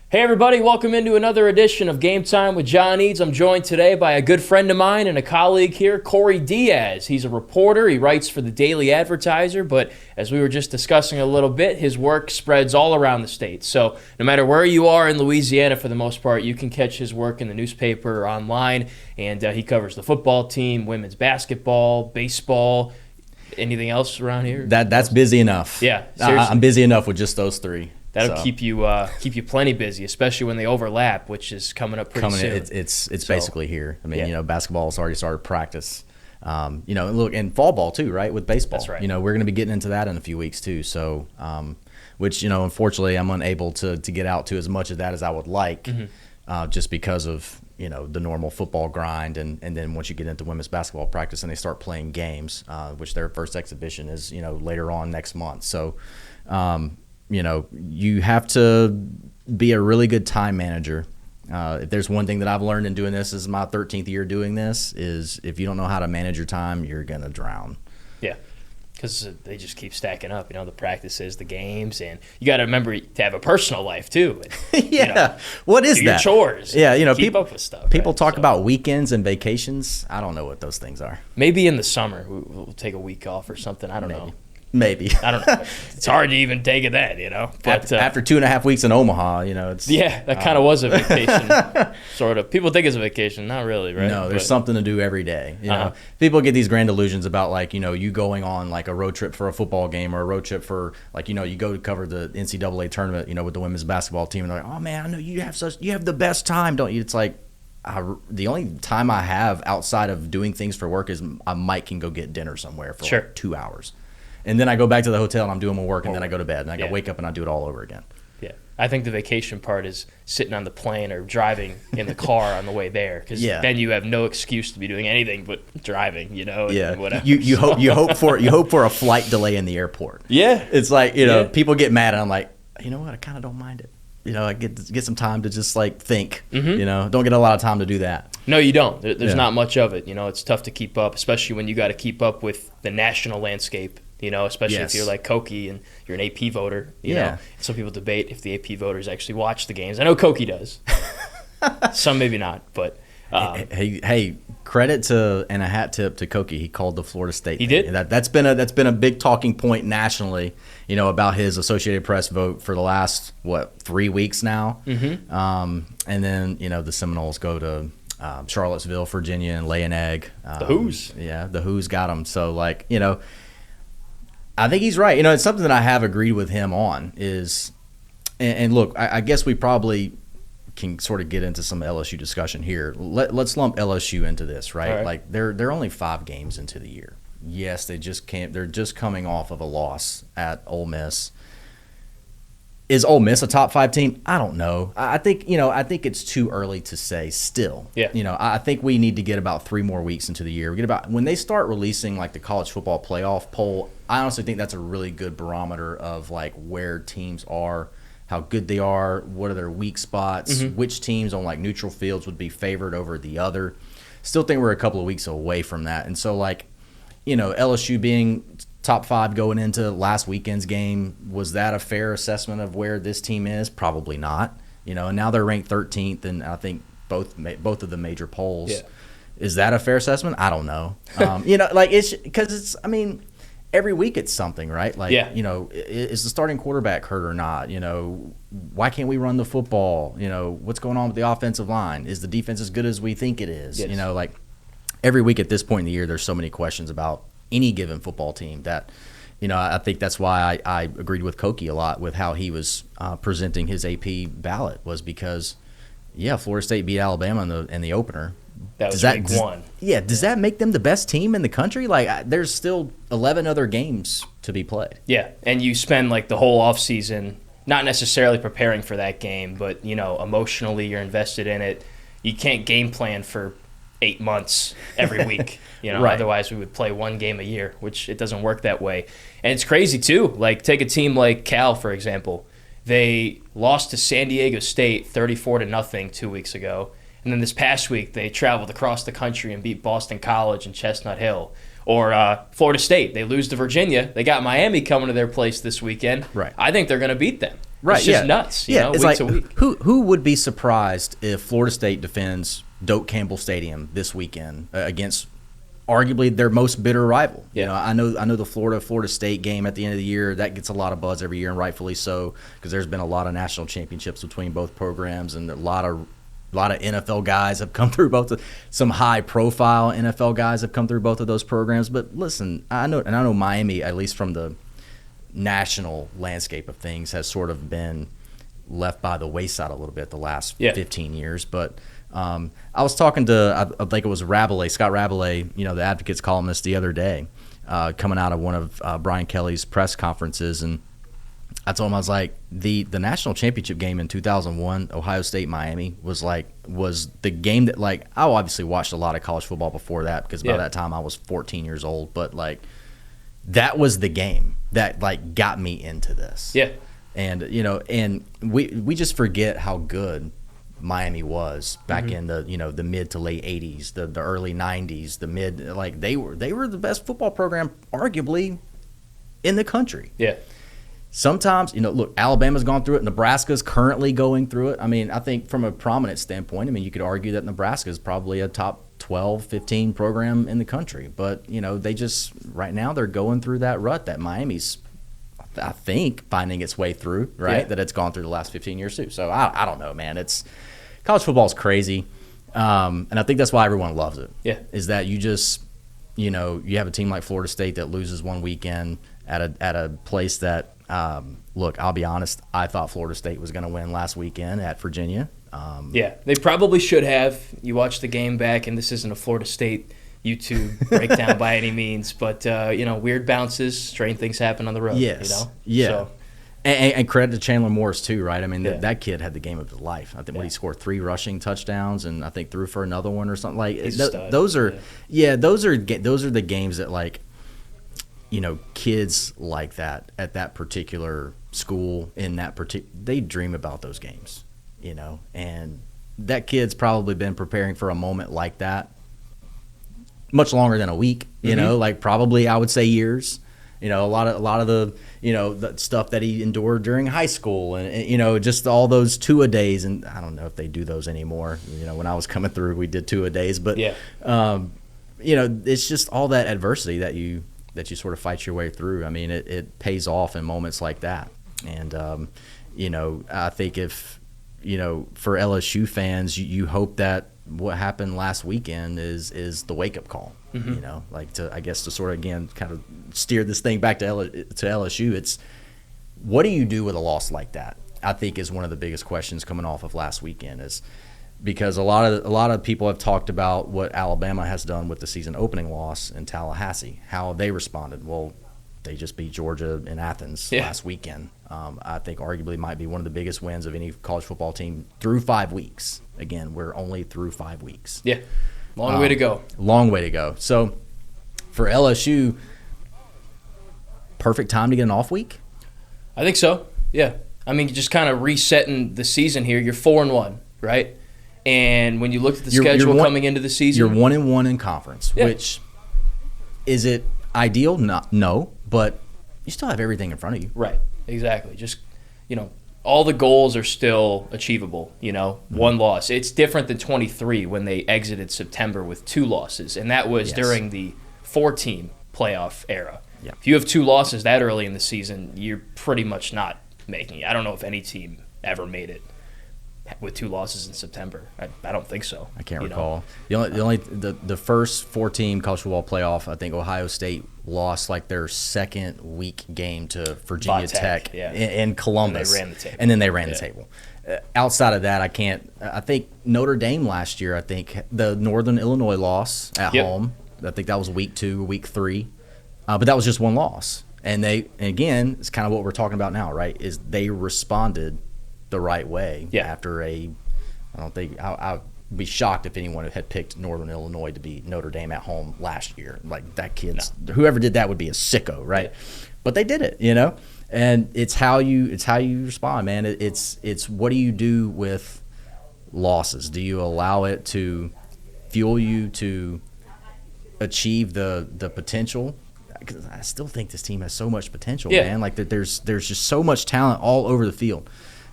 Hey everybody, welcome into another edition of Game Time with John Eads. I'm joined today by a good friend of mine and a colleague here, Cory Diaz. He's a reporter, he writes for the Daily Advertiser, but as we were just discussing a little bit, his work spreads all around the state. So no matter where you are in Louisiana, for the most part, you can catch his work in the newspaper or online, and he covers the football team, women's basketball, baseball. Anything else around here? That's busy enough. Yeah, seriously. I'm busy enough with just those three. That'll keep you plenty busy, especially when they overlap, which is coming up pretty soon. It's basically here. I mean, basketball's already started practice. Look, and fall ball too, right? With baseball. That's right. We're going to be getting into that in a few weeks too. So, which unfortunately, I'm unable to get out to as much of that as I would like, just because of the normal football grind, and then once you get into women's basketball practice and they start playing games, which their first exhibition is later on next month. So. You have to be a really good time manager. If there's one thing that I've learned in doing this, is my 13th year doing this, is if you don't know how to manage your time, you're going to drown. Yeah, because they just keep stacking up, the practices, the games, and you got to remember to have a personal life too. Yeah, what is do that? Your chores. Yeah, keep people, up with stuff. People right? talk about weekends and vacations. I don't know what those things are. Maybe in the summer we'll take a week off or something. I don't know. Maybe. I don't know. It's hard to even take it that, But after 2.5 weeks in Omaha, it's that kind of was a vacation, sort of. People think it's a vacation, not really, right? No, there's something to do every day. People get these grand illusions about you going on like a road trip for a football game, or a road trip for you go to cover the NCAA tournament, with the women's basketball team, and they're like, oh man, I know you have the best time, don't you? It's like the only time I have outside of doing things for work is I might can go get dinner somewhere for like 2 hours. And then I go back to the hotel and I'm doing my work, and then I go to bed, and I got to wake up and I do it all over again. Yeah. I think the vacation part is sitting on the plane or driving in the car on the way there, because then you have no excuse to be doing anything but driving, and whatever. You hope for a flight delay in the airport. Yeah. It's like, people get mad, and I'm like, you know what? I kind of don't mind it. I get some time to just think. Don't get a lot of time to do that. No, you don't. There's not much of it. It's tough to keep up, especially when you got to keep up with the national landscape. Especially if you're like Koki and you're an AP voter. Some people debate if the AP voters actually watch the games. I know Koki does. Some maybe not, but hey, credit to and a hat tip to Koki. He called the Florida State. He did. That's been a big talking point nationally. About his Associated Press vote for the last 3 weeks now. And then the Seminoles go to Charlottesville, Virginia, and lay an egg. The Who's. Yeah, the Who's got them. So I think he's right. It's something that I have agreed with him on is, and look, I guess we probably can sort of get into some LSU discussion here. Let's lump LSU into this, right? All right. Like they're only 5 games into the year. Yes, they're just coming off of a loss at Ole Miss. Is Ole Miss a top 5 team? I don't know. I think it's too early to say still. Yeah. I think we need to get about 3 more weeks into the year. When they start releasing like the college football playoff poll, I honestly think that's a really good barometer of like where teams are, how good they are, what are their weak spots, which teams on like neutral fields would be favored over the other. Still think we're a couple of weeks away from that. And so LSU being top 5 going into last weekend's game, was that a fair assessment of where this team is? Probably not. And now they're ranked 13th, and I think both of the major polls. Yeah. Is that a fair assessment? I don't know. It's because every week it's something, right? Is the starting quarterback hurt or not? Why can't we run the football? What's going on with the offensive line? Is the defense as good as we think it is? Yes. Every week at this point in the year, there's so many questions about any given football team that, I think that's why I agreed with Koki a lot with how he was presenting his AP ballot, was because, Florida State beat Alabama in the opener. That was week 1. Yeah, does that make them the best team in the country? There's still 11 other games to be played. Yeah, and you spend the whole offseason not necessarily preparing for that game, but, emotionally you're invested in it. You can't game plan for 8 months every week. Right. Otherwise we would play 1 game a year, which it doesn't work that way. And it's crazy too. Take a team like Cal, for example. They lost to San Diego State 34-0 2 weeks ago. And then this past week they traveled across the country and beat Boston College and Chestnut Hill. Or Florida State, they lose to Virginia. They got Miami coming to their place this weekend. Right. I think they're going to beat them. Right. It's just nuts, you know, it's week like, to week. Who would be surprised if Florida State defends Doak Campbell Stadium this weekend against arguably their most bitter rival? Yeah. You know, I know the Florida State game at the end of the year, that gets a lot of buzz every year, and rightfully so, because there's been a lot of national championships between both programs, and a lot of NFL guys have come through some high profile NFL guys have come through both of those programs. But listen, I know Miami, at least from the national landscape of things, has sort of been left by the wayside a little bit the last 15 years. But I was talking to, I think it was Scott Rabelais, you know, the Advocates columnist, the other day, coming out of one of Brian Kelly's press conferences, and I told him, I was like, the national championship game in 2001, Ohio State Miami, was the game that, like, I obviously watched a lot of college football before that, because by that time I was 14 years old, but like, that was the game that, like, got me into this. Yeah. And, you know, and we just forget how good Miami was back in the, you know, the mid to late 80s, the early 90s, the mid, like, they were the best football program arguably in the country. Yeah. Sometimes, you know, look, Alabama's gone through it. Nebraska's currently going through it. I mean, I think from a prominent standpoint, I mean, you could argue that Nebraska is probably a top 12, 15 program in the country. But, you know, they just, right now, they're going through that rut that Miami's, I think, finding its way through, right? Yeah. That it's gone through the last 15 years too. So I don't know, man. College football is crazy. And I think that's why everyone loves it. Yeah. Is that you just, you know, you have a team like Florida State that loses one weekend at a place that, look, I'll be honest, I thought Florida State was going to win last weekend at Virginia. Yeah, they probably should have. You watch the game back, and this isn't a Florida State YouTube breakdown by any means, but, you know, weird bounces, strange things happen on the road. Yes. You know? Yeah. So. And credit to Chandler Morris, too, right? I mean, that kid had the game of his life. I think when he scored 3 rushing touchdowns, and I think threw for another one or something. Like, those are the games that, like, you know, kids like that at that particular school they dream about those games, you know, and that kid's probably been preparing for a moment like that much longer than a week, you know, like probably I would say years, you know, a lot of the, you know, the stuff that he endured during high school and you know, just all those two-a-days, and I don't know if they do those anymore. You know, when I was coming through, we did two-a-days, but you know, it's just all that adversity that you sort of fight your way through. I mean, it pays off in moments like that. And, you know, I think if, you know, for LSU fans, you hope that what happened last weekend is the wake-up call, you know, like to sort of, again, kind of steer this thing back to LSU. It's what do you do with a loss like that, I think, is one of the biggest questions coming off of last weekend, is because a lot of people have talked about what Alabama has done with the season opening loss in Tallahassee, how they responded. Well, they just beat Georgia in Athens last weekend. I think arguably might be one of the biggest wins of any college football team through 5 weeks. Again, we're only through 5 weeks. Yeah, long way to go. Long way to go. So for LSU, perfect time to get an off week? I think so, yeah. I mean, just kind of resetting the season here. You're 4-1, right? And when you look at the schedule coming into the season, you're 1-1 in conference. Which is it ideal? No, but you still have everything in front of you. Right, exactly. Just, you know, all the goals are still achievable. You know, 1 loss. It's different than 23 when they exited September with 2 losses, and that was during the 4-team playoff era. Yeah. If you have 2 losses that early in the season, you're pretty much not making it. I don't know if any team ever made it with 2 losses in September. I don't think so. I can't recall. The first 4-team college football playoff, I think Ohio State lost like their second week game to Virginia Tech in Columbus. And then they ran the table. Outside of that, I think Notre Dame last year, I think the Northern Illinois loss at home, I think that was week 2 or week 3. But that was just 1 loss. And again, it's kind of what we're talking about now, right, is they responded the right way after I don't think I'd be shocked if anyone had picked Northern Illinois to beat Notre Dame at home last year. Like that whoever did that would be a sicko, right? But they did it, you know. And it's how you respond, man. It's what do you do with losses? Do you allow it to fuel you to achieve the potential. Because I still think this team has so much potential, Yeah. man. Like there's just so much talent all over the field.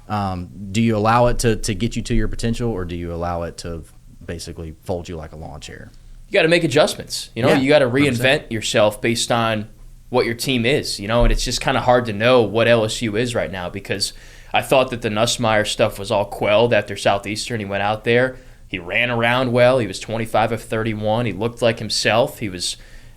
Do you allow it to get you to your potential, or do you allow it to basically fold you like a lawn chair? You got to make adjustments. You know, Yeah, you got to reinvent 100%. yourself based on what your team is. You know, and it's just kind of hard to know what LSU is right now, because I thought that the Nussmeier stuff was all quelled after Southeastern. He went out there, he ran around well, he was 25 of 31, he looked like himself. He was.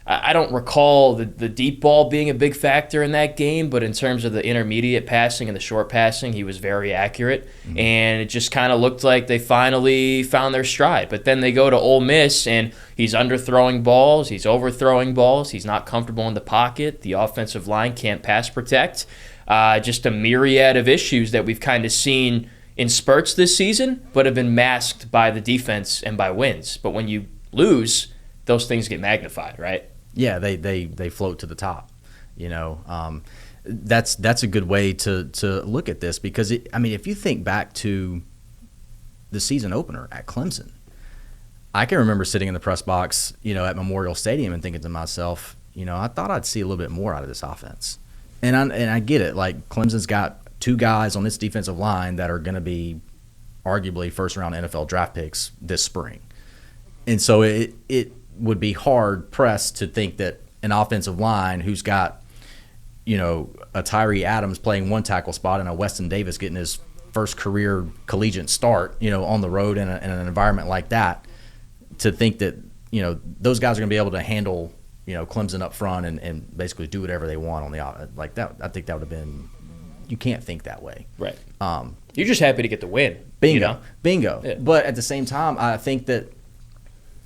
I don't recall the deep ball being a big factor in that game, but in terms of the intermediate passing and the short passing, he was very accurate. Mm-hmm. And it just kind of looked like they finally found their stride. But then they go to Ole Miss, and he's underthrowing balls, he's overthrowing balls, he's not comfortable in the pocket, the offensive line can't pass protect. Just a myriad of issues that we've kind of seen in spurts this season, but have been masked by the defense and by wins. But when you lose, those things get magnified, right? Yeah, they float to the top. You know, that's a good way to look at this, because if you think back to the season opener at Clemson, I can remember sitting in the press box, you know, at Memorial Stadium and thinking to myself, you know, I thought I'd see a little bit more out of this offense. And I get it. Like, Clemson's got two guys on this defensive line that are going to be arguably first-round NFL draft picks this spring, and so it would be hard pressed to think that an offensive line who's got, you know, a Tyree Adams playing one tackle spot and a Weston Davis getting his first career collegiate start, you know, on the road in an environment like that, to think that, you know, those guys are going to be able to handle, you know, Clemson up front and basically do whatever they want on the like that. I think that would have been, you can't think that way. Right. You're just happy to get the win. Bingo. You know? Bingo. Yeah. But at the same time, I think that,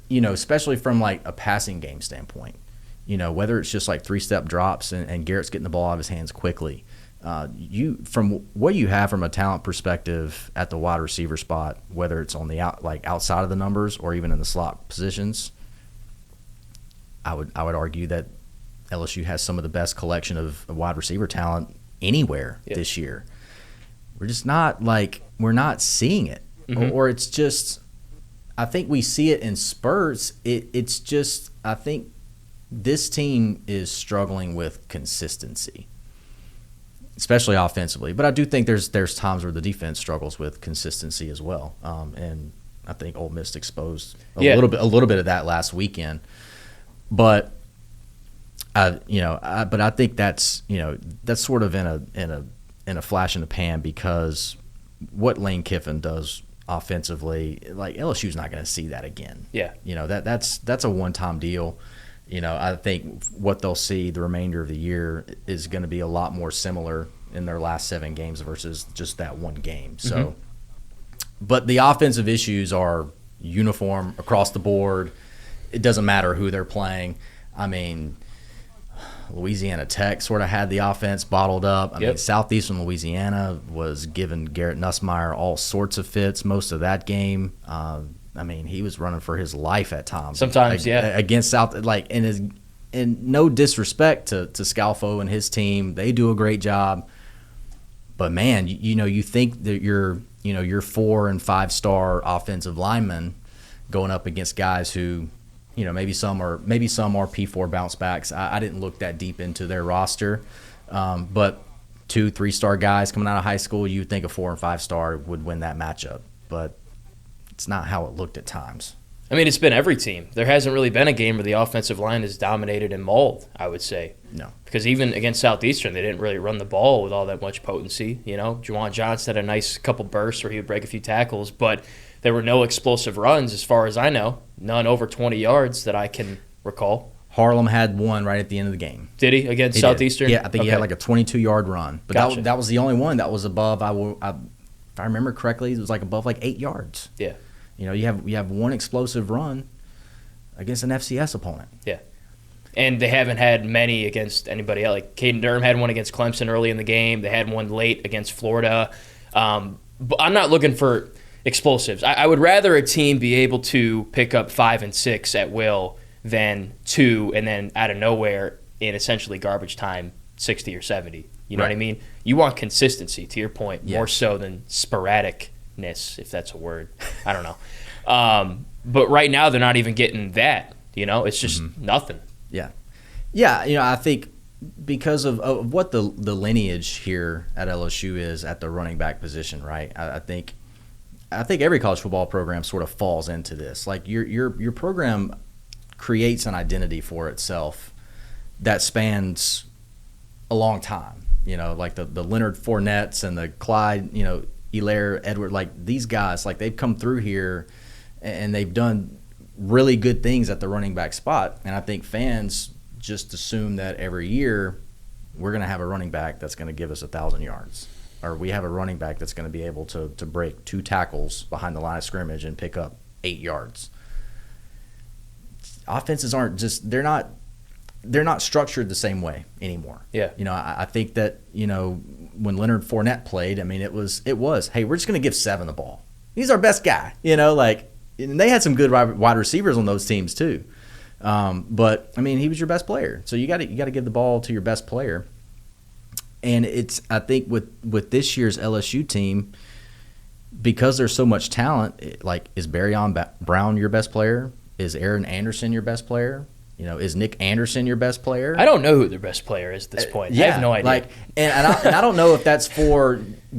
you know, especially from like a passing game standpoint, you know, whether it's just like three-step drops and Garrett's getting the ball out of his hands quickly, from what you have from a talent perspective at the wide receiver spot, whether it's on the outside of the numbers or even in the slot positions, I would argue that LSU has some of the best collection of wide receiver talent anywhere this year. We're just not we're not seeing it, or it's just. I think we see it in spurts. It's just, I think this team is struggling with consistency, especially offensively. But I do think there's times where the defense struggles with consistency as well. And I think Ole Miss exposed a little bit of that last weekend. But but I think that's sort of in a flash in the pan, because what Lane Kiffin does offensively, like, LSU's not going to see that again. Yeah, you know, that's a one-time deal. You know, I think what they'll see the remainder of the year is going to be a lot more similar in their last 7 games versus just that one game. So, but the offensive issues are uniform across the board. It doesn't matter who they're playing. I mean, Louisiana Tech sort of had the offense bottled up. I mean, Southeastern Louisiana was giving Garrett Nussmeier all sorts of fits most of that game. I mean, he was running for his life at times. Sometimes, against South, and no disrespect to Scalfo and his team, they do a great job. But man, you think that your 4 and 5 star offensive linemen going up against guys who, you know, maybe some are P4 bounce backs. I didn't look that deep into their roster, but 2-3 star guys coming out of high school, you'd think a 4 and 5 star would win that matchup, but it's not how it looked at times. I mean, it's been every team. There hasn't really been a game where the offensive line is dominated and mauled, I would say. No. Because even against Southeastern, they didn't really run the ball with all that much potency. You know, Juwan Johnson had a nice couple bursts where he would break a few tackles, but there were no explosive runs as far as I know. None over 20 yards that I can recall. Harlem had one right at the end of the game. Did he against Southeastern? Yeah, I think he had like a 22-yard run. But that was the only one that was above, if I remember correctly, it was like above like 8 yards. Yeah. You know, you have one explosive run against an FCS opponent. Yeah. And they haven't had many against anybody else. Like, Caden Durham had one against Clemson early in the game. They had one late against Florida. But I'm not looking for explosives. I would rather a team be able to pick up 5 and 6 at will than 2 and then out of nowhere in essentially garbage time 60 or 70. You know what I mean? You want consistency, to your point, more so than sporadicness, if that's a word. I don't know. But right now they're not even getting that. It's just nothing. Yeah. Yeah, I think because of what the lineage here at LSU is at the running back position, right? I think every college football program sort of falls into this. Like your program creates an identity for itself that spans a long time. Like the Leonard Fournettes and the Clyde, Hilaire, Edward, like these guys, like they've come through here and they've done really good things at the running back spot. And I think fans just assume that every year we're going to have a running back that's going to give us 1,000 yards, or we have a running back that's going to be able to break 2 tackles behind the line of scrimmage and pick up 8 yards. Offenses aren't just they're not structured the same way anymore. Yeah. I think that, when Leonard Fournette played, I mean, it was, hey, we're just going to give 7 the ball. He's our best guy, and they had some good wide receivers on those teams too. But I mean, he was your best player. So you got to give the ball to your best player. And I think with this year's LSU team, because there's so much talent, like, is Barryon Brown your best player? Is Aaron Anderson your best player? Is Nick Anderson your best player? I don't know who their best player is at this point. I have no idea. And I don't know if that's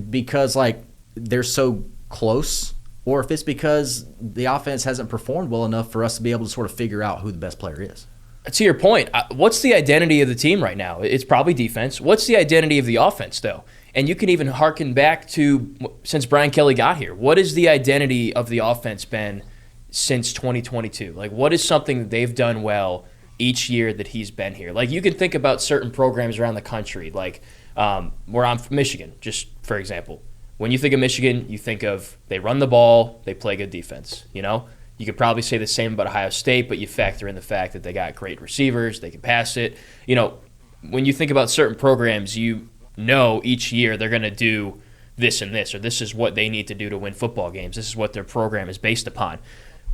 because like they're so close, or if it's because the offense hasn't performed well enough for us to be able to sort of figure out who the best player is. To your point, what's the identity of the team right now? It's probably defense. What's the identity of the offense, though? And you can even harken back to since Brian Kelly got here. What is the identity of the offense been since 2022? Like, what is something that they've done well each year that he's been here? Like, you can think about certain programs around the country, like where I'm from, Michigan, just for example. When you think of Michigan, you think of they run the ball, they play good defense, You could probably say the same about Ohio State, but you factor in the fact that they got great receivers, they can pass it. When you think about certain programs, each year they're going to do this and this, or this is what they need to do to win football games. This is what their program is based upon.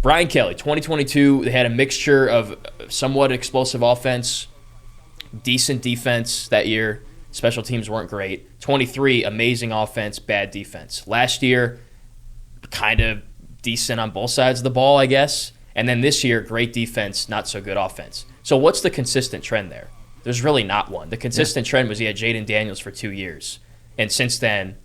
Brian Kelly, 2022, they had a mixture of somewhat explosive offense, decent defense that year. Special teams weren't great. 23, amazing offense, bad defense. Last year, kind of decent on both sides of the ball, I guess. And then this year, great defense, not so good offense. So what's the consistent trend there? There's really not one. The consistent trend was he had Jaden Daniels for 2 years. And since then,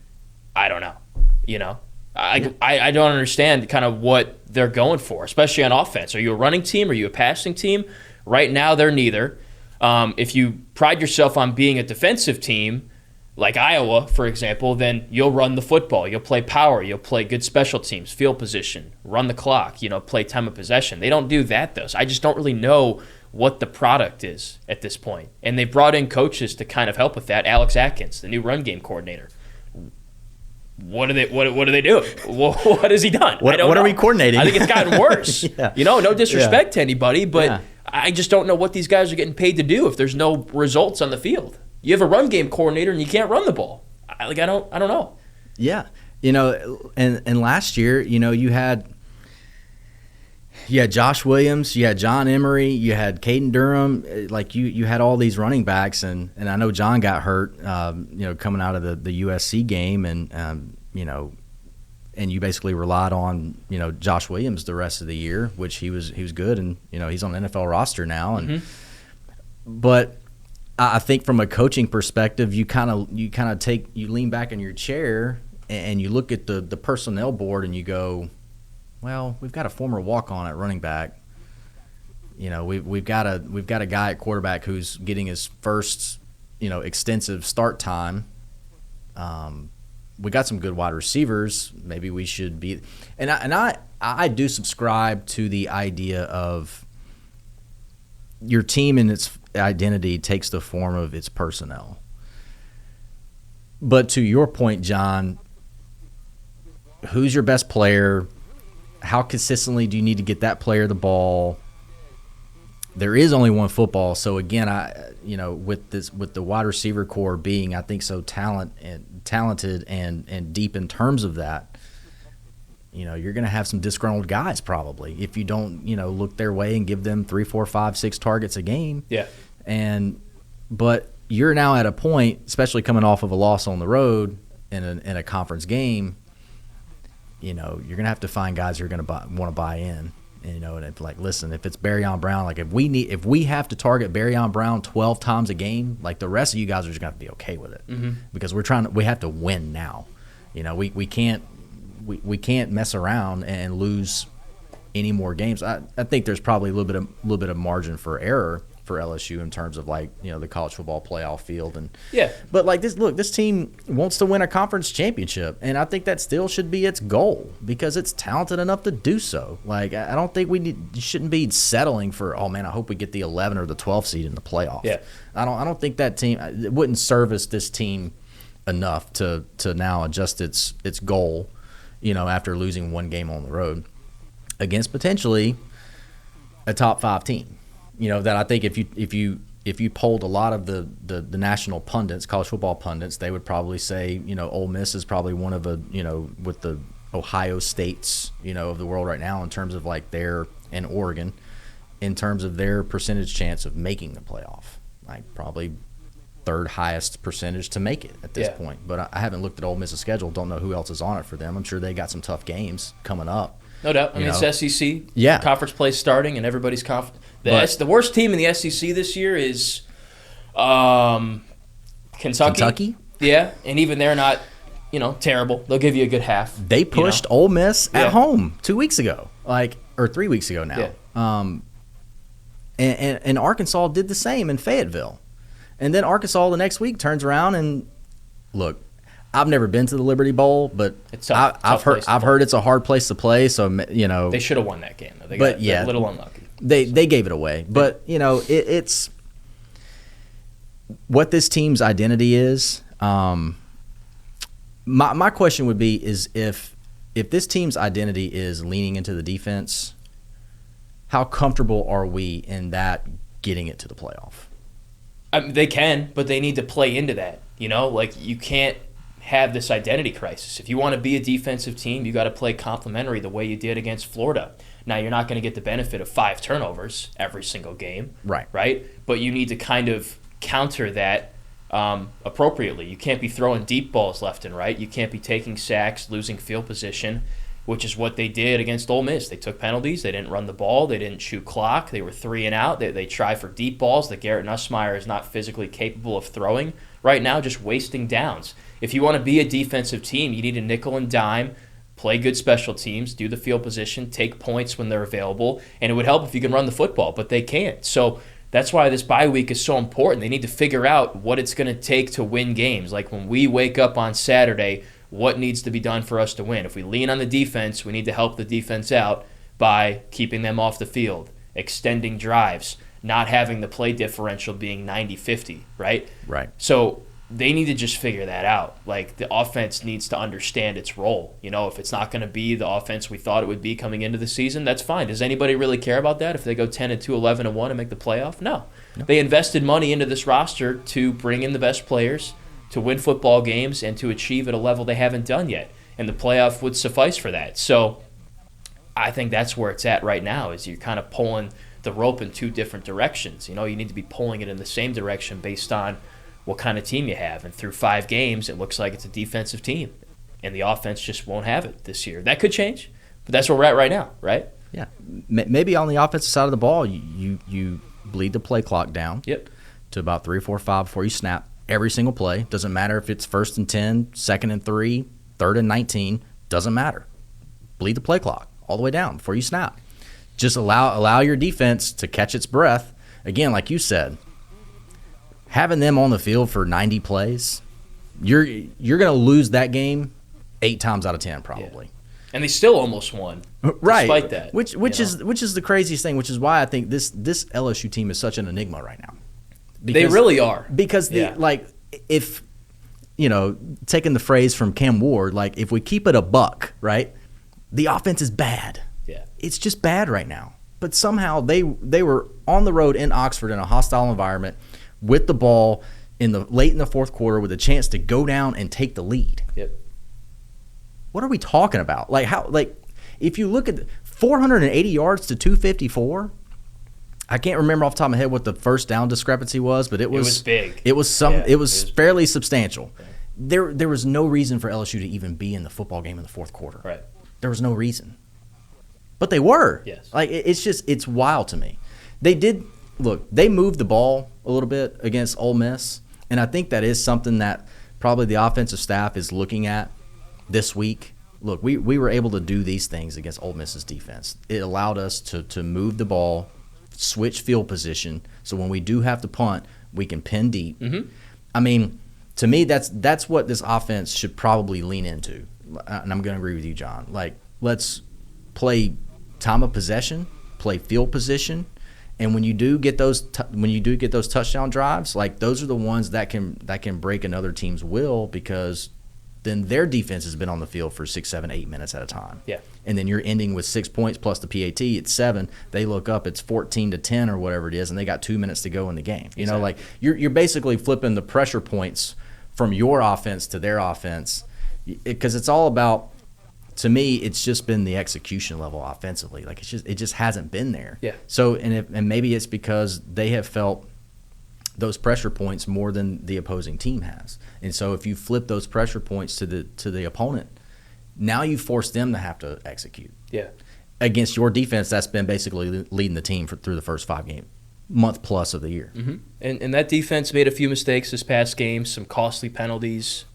I don't know. I don't understand kind of what they're going for, especially on offense. Are you a running team? Are you a passing team? Right now, they're neither. If you pride yourself on being a defensive team, like Iowa, for example, then you'll run the football. You'll play power. You'll play good special teams, field position, run the clock, play time of possession. They don't do that, though. So I just don't really know what the product is at this point. And they brought in coaches to kind of help with that. Alex Atkins, the new run game coordinator. What are they doing? What has he done? What are we coordinating? I think it's gotten worse. Yeah. No disrespect to anybody, but I just don't know what these guys are getting paid to do if there's no results on the field. You have a run game coordinator and you can't run the ball. I don't know. Yeah, and last year, you had Josh Williams, you had John Emery, you had Caden Durham. Like you had all these running backs, and I know John got hurt, coming out of the USC game, and and you basically relied on Josh Williams the rest of the year, which he was good, and he's on the NFL roster now, and but I think from a coaching perspective, you lean back in your chair and you look at the personnel board and you go, well, we've got a former walk-on at running back. We've got a guy at quarterback who's getting his first extensive start time. We got some good wide receivers. Maybe we should be, and I do subscribe to the idea of your team and its identity takes the form of its personnel. But to your point, John, who's your best player? How consistently do you need to get that player the ball? There is only one football, so again, with the wide receiver core being, I think, so talented and deep in terms of that, you're going to have some disgruntled guys probably if you don't, look their way and give them 3, 4, 5, 6 targets a game. Yeah. But you're now at a point, especially coming off of a loss on the road in a conference game, you're going to have to find guys who are going to want to buy in. And if listen, if it's Barryon Brown, like if we have to target Barryon Brown 12 times a game, like the rest of you guys are just gonna have to be okay with it, because we have to win now. We can't mess around and lose any more games. I think there's probably a little bit of margin for error for LSU in terms of the college football playoff field. And but this team wants to win a conference championship, and I think that still should be its goal because it's talented enough to do so. I don't think shouldn't be settling for, oh man, I hope we get the 11 or the 12 seed in the playoff. I don't think that team, it wouldn't service this team enough to now adjust its goal, after losing one game on the road against potentially a top 5 team. That I think if you polled a lot of the national pundits, college football pundits, they would probably say, Ole Miss is probably one of with the Ohio States, of the world right now in terms of and Oregon, in terms of their percentage chance of making the playoff, probably third highest percentage to make it at this point. But I haven't looked at Ole Miss's schedule. Don't know who else is on it for them. I'm sure they got some tough games coming up. No doubt. I mean, it's SEC. Conference play starting, and everybody's confident. The worst team in the SEC this year is Kentucky. Yeah, and even they're not, terrible. They'll give you a good half. They pushed Ole Miss at home 2 weeks ago, or 3 weeks ago now. And Arkansas did the same in Fayetteville. And then Arkansas the next week turns around and, look, I've never been to the Liberty Bowl, but I've heard it's a hard place to play. So they should have won that game. They got a little unlucky. They gave it away. But it's what this team's identity is. My question would be is if this team's identity is leaning into the defense, how comfortable are we in that getting it to the playoff? I mean, they can, but they need to play into that. You can't have this identity crisis. If you want to be a defensive team, you got to play complementary the way you did against Florida. Now, you're not going to get the benefit of 5 turnovers every single game, right? But you need to kind of counter that appropriately. You can't be throwing deep balls left and right. You can't be taking sacks, losing field position, which is what they did against Ole Miss. They took penalties. They didn't run the ball. They didn't chew clock. They were 3 and out. They try for deep balls that Garrett Nussmeier is not physically capable of throwing right now, just wasting downs. If you want to be a defensive team, you need a nickel and dime, play good special teams, do the field position, take points when they're available, and it would help if you can run the football, but they can't. So that's why this bye week is so important. They need to figure out what it's going to take to win games. Like when we wake up on Saturday, what needs to be done for us to win? If we lean on the defense, we need to help the defense out by keeping them off the field, extending drives, not having the play differential being 90-50, right? Right. So they need to just figure that out. The offense needs to understand its role. If it's not going to be the offense we thought it would be coming into the season, that's fine. Does anybody really care about that if they go 10-2, 11-1 and make the playoff? No. They invested money into this roster to bring in the best players, to win football games, and to achieve at a level they haven't done yet. And the playoff would suffice for that. So I think that's where it's at right now, is you're kind of pulling the rope in 2 different directions. You need to be pulling it in the same direction based on what kind of team you have. And through 5 games, it looks like it's a defensive team. And the offense just won't have it this year. That could change, but that's where we're at right now, right? Yeah. Maybe on the offensive side of the ball, you bleed the play clock down to about 3, 4, 5 before you snap every single play. Doesn't matter if it's 1st and 10, 2nd and 3, 3rd and 19. Doesn't matter. Bleed the play clock all the way down before you snap. Just allow your defense to catch its breath. Again, like you said, having them on the field for 90 plays, you're going to lose that game 8 times out of 10 probably. Yeah. And they still almost won, despite that. Which is the craziest thing. Which is why I think this LSU team is such an enigma right now. They really are. Because if taking the phrase from Cam Ward, if we keep it a buck, right, the offense is bad. Yeah, it's just bad right now. But somehow they were on the road in Oxford in a hostile environment, with the ball late in the 4th quarter with a chance to go down and take the lead. Yep. What are we talking about? If you look at 480 yards to 254, I can't remember off the top of my head what the first down discrepancy was, but it was big. It was fairly substantial. There was no reason for LSU to even be in the football game in the 4th quarter. Right. There was no reason. But they were. Yes. Like, it's wild to me. They moved the ball a little bit against Ole Miss, and I think that is something that probably the offensive staff is looking at this week. Look, we were able to do these things against Ole Miss's defense. It allowed us to move the ball, switch field position, so when we do have to punt, we can pin deep. Mm-hmm. I mean, to me, that's what this offense should probably lean into. And I'm going to agree with you, John. Like, let's play time of possession, play field position, and when you do get those touchdown drives, like, those are the ones that can break another team's will, because then their defense has been on the field for 6, 7, 8 minutes at a time. Yeah. And then you're ending with 6 points plus the PAT. It's 7. They look up, it's 14-10 or whatever it is, and they got 2 minutes to go in the game. You know, like, you're basically flipping the pressure points from your offense to their offense, because it's all about, to me, it's just been the execution level offensively. Like, it just hasn't been there. Yeah. So and maybe it's because they have felt those pressure points more than the opposing team has. And so if you flip those pressure points to the opponent, now you force them to have to execute. Yeah. Against your defense that's been basically leading the team through the first 5 game month plus of the year. Mm-hmm. And that defense made a few mistakes this past game, some costly penalties,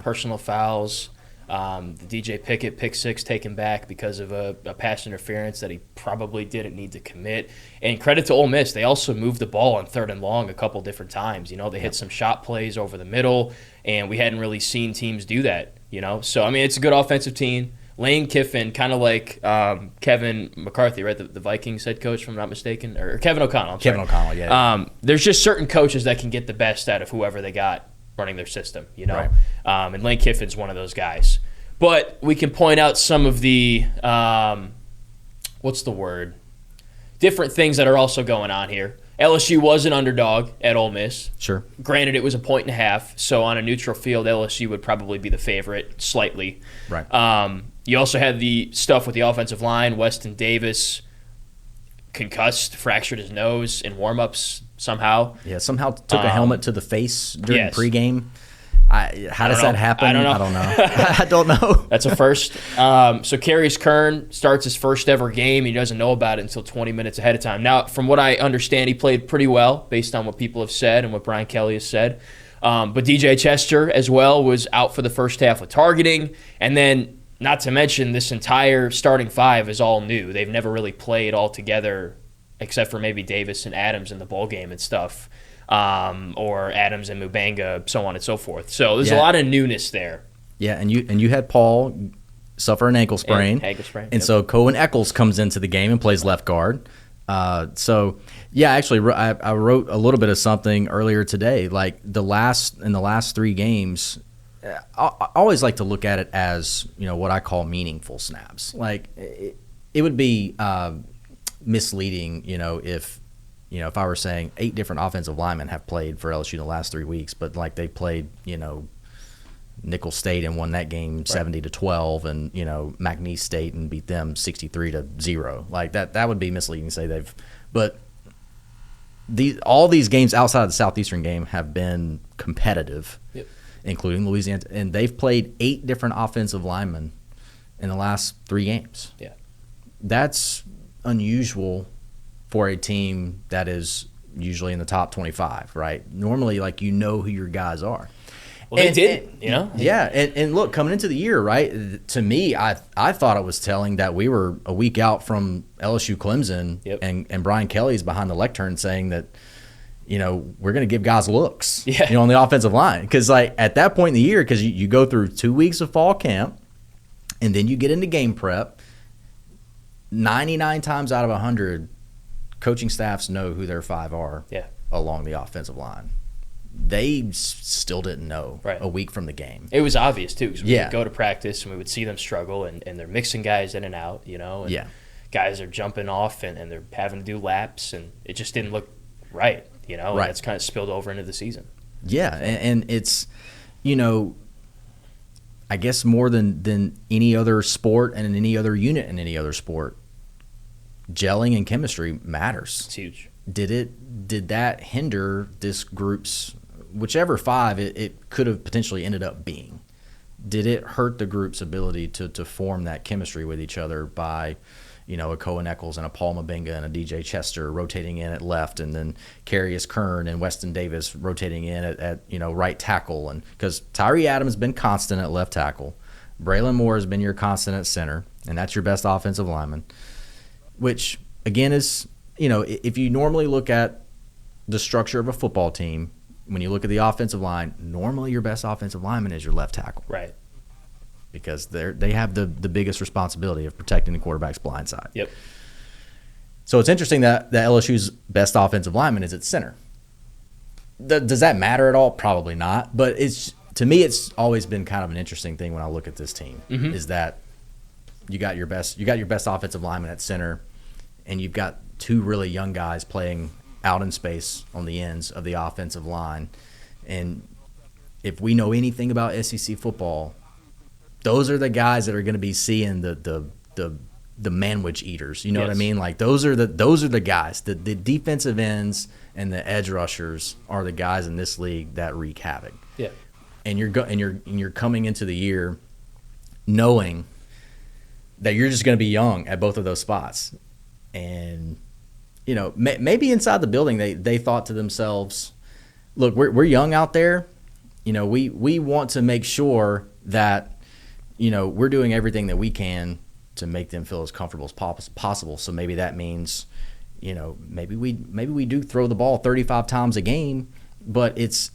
personal fouls. The DJ Pickett pick 6 taken back because of a pass interference that he probably didn't need to commit. And credit to Ole Miss, they also moved the ball on 3rd and long a couple different times. They hit some shot plays over the middle, and we hadn't really seen teams do that. So I mean, it's a good offensive team. Lane Kiffin, kind of like Kevin McCarthy, right? The Vikings head coach, if I'm not mistaken, or Kevin O'Connell. Kevin O'Connell, yeah. There's just certain coaches that can get the best out of whoever they got running their system, Right. And Lane Kiffin's one of those guys. But we can point out some of the, different things that are also going on here. LSU was an underdog at Ole Miss. Sure. Granted, it was 1.5, so on a neutral field, LSU would probably be the favorite slightly. Right. You also had the stuff with the offensive line. Weston Davis concussed, fractured his nose in warm-ups somehow. Yeah, somehow took a helmet to the face during pregame. How does that happen? I don't know. I don't know. That's a first. So Carius Kern starts his first ever game. He doesn't know about it until 20 minutes ahead of time. Now, from what I understand, he played pretty well based on what people have said and what Brian Kelly has said. But DJ Chester as well was out for the first half with targeting. And then, not to mention, this entire starting 5 is all new. They've never really played all together except for maybe Davis and Adams in the bowl game and stuff. Or Adams and Mubanga, so on and so forth. So there's a lot of newness there. Yeah, and you had Paul suffer an ankle sprain. And so Cohen Eccles comes into the game and plays left guard. So, yeah, actually, I wrote a little bit of something earlier today. Like, in the last 3 games, I always like to look at it as, what I call meaningful snaps. Like, it would be misleading, if I were saying 8 different offensive linemen have played for LSU in the last 3 weeks, but like they played, Nicholls State and won that game 70-12, and McNeese State and beat them 63-0. Like that would be misleading to say but all these games outside of the Southeastern game have been competitive, including Louisiana, and they've played 8 different offensive linemen in the last 3 games. Yeah, that's unusual for a team that is usually in the top 25, right? Normally, who your guys are. Well, they didn't, Yeah, and look, coming into the year, right, to me, I thought it was telling that we were a week out from LSU Clemson, and Brian Kelly's behind the lectern saying that, we're going to give guys looks, on the offensive line. Because, at that point in the year, because you go through 2 weeks of fall camp, and then you get into game prep, 99 times out of 100, coaching staffs know who their 5 are along the offensive line. They still didn't know a week from the game. It was obvious, too, because we would go to practice and we would see them struggle, and they're mixing guys in and out, and guys are jumping off and they're having to do laps, and it just didn't look right, and it's kind of spilled over into the season. Yeah, and it's, I guess more than any other sport and in any other unit in any other sport, gelling and chemistry matters. It's huge. Did that hinder this group's, whichever 5 it could have potentially ended up being? Did it hurt the group's ability to form that chemistry with each other by, a Cohen Eccles and a Paul Mabenga and a DJ Chester rotating in at left, and then Carius Kern and Weston Davis rotating in at right tackle. And because Tyree Adams has been constant at left tackle, Braylon Moore has been your constant at center, and that's your best offensive lineman, which again is, if you normally look at the structure of a football team, when you look at the offensive line, normally your best offensive lineman is your left tackle. Right. Because they have the biggest responsibility of protecting the quarterback's blind side. Yep. So it's interesting that LSU's best offensive lineman is at center. Does that matter at all? Probably not. But to me, it's always been kind of an interesting thing when I look at this team, is that you got your best offensive lineman at center, and you've got two really young guys playing out in space on the ends of the offensive line. And if we know anything about SEC football, those are the guys that are going to be seeing the manwich eaters. You know what I mean? Like those are the guys. The defensive ends and the edge rushers are the guys in this league that wreak havoc. Yeah. And you're coming into the year knowing that you're just going to be young at both of those spots. And maybe inside the building they thought to themselves, look, we're young out there. We want to make sure that we're doing everything that we can to make them feel as comfortable as possible. So maybe that means, maybe we do throw the ball 35 times a game, but it's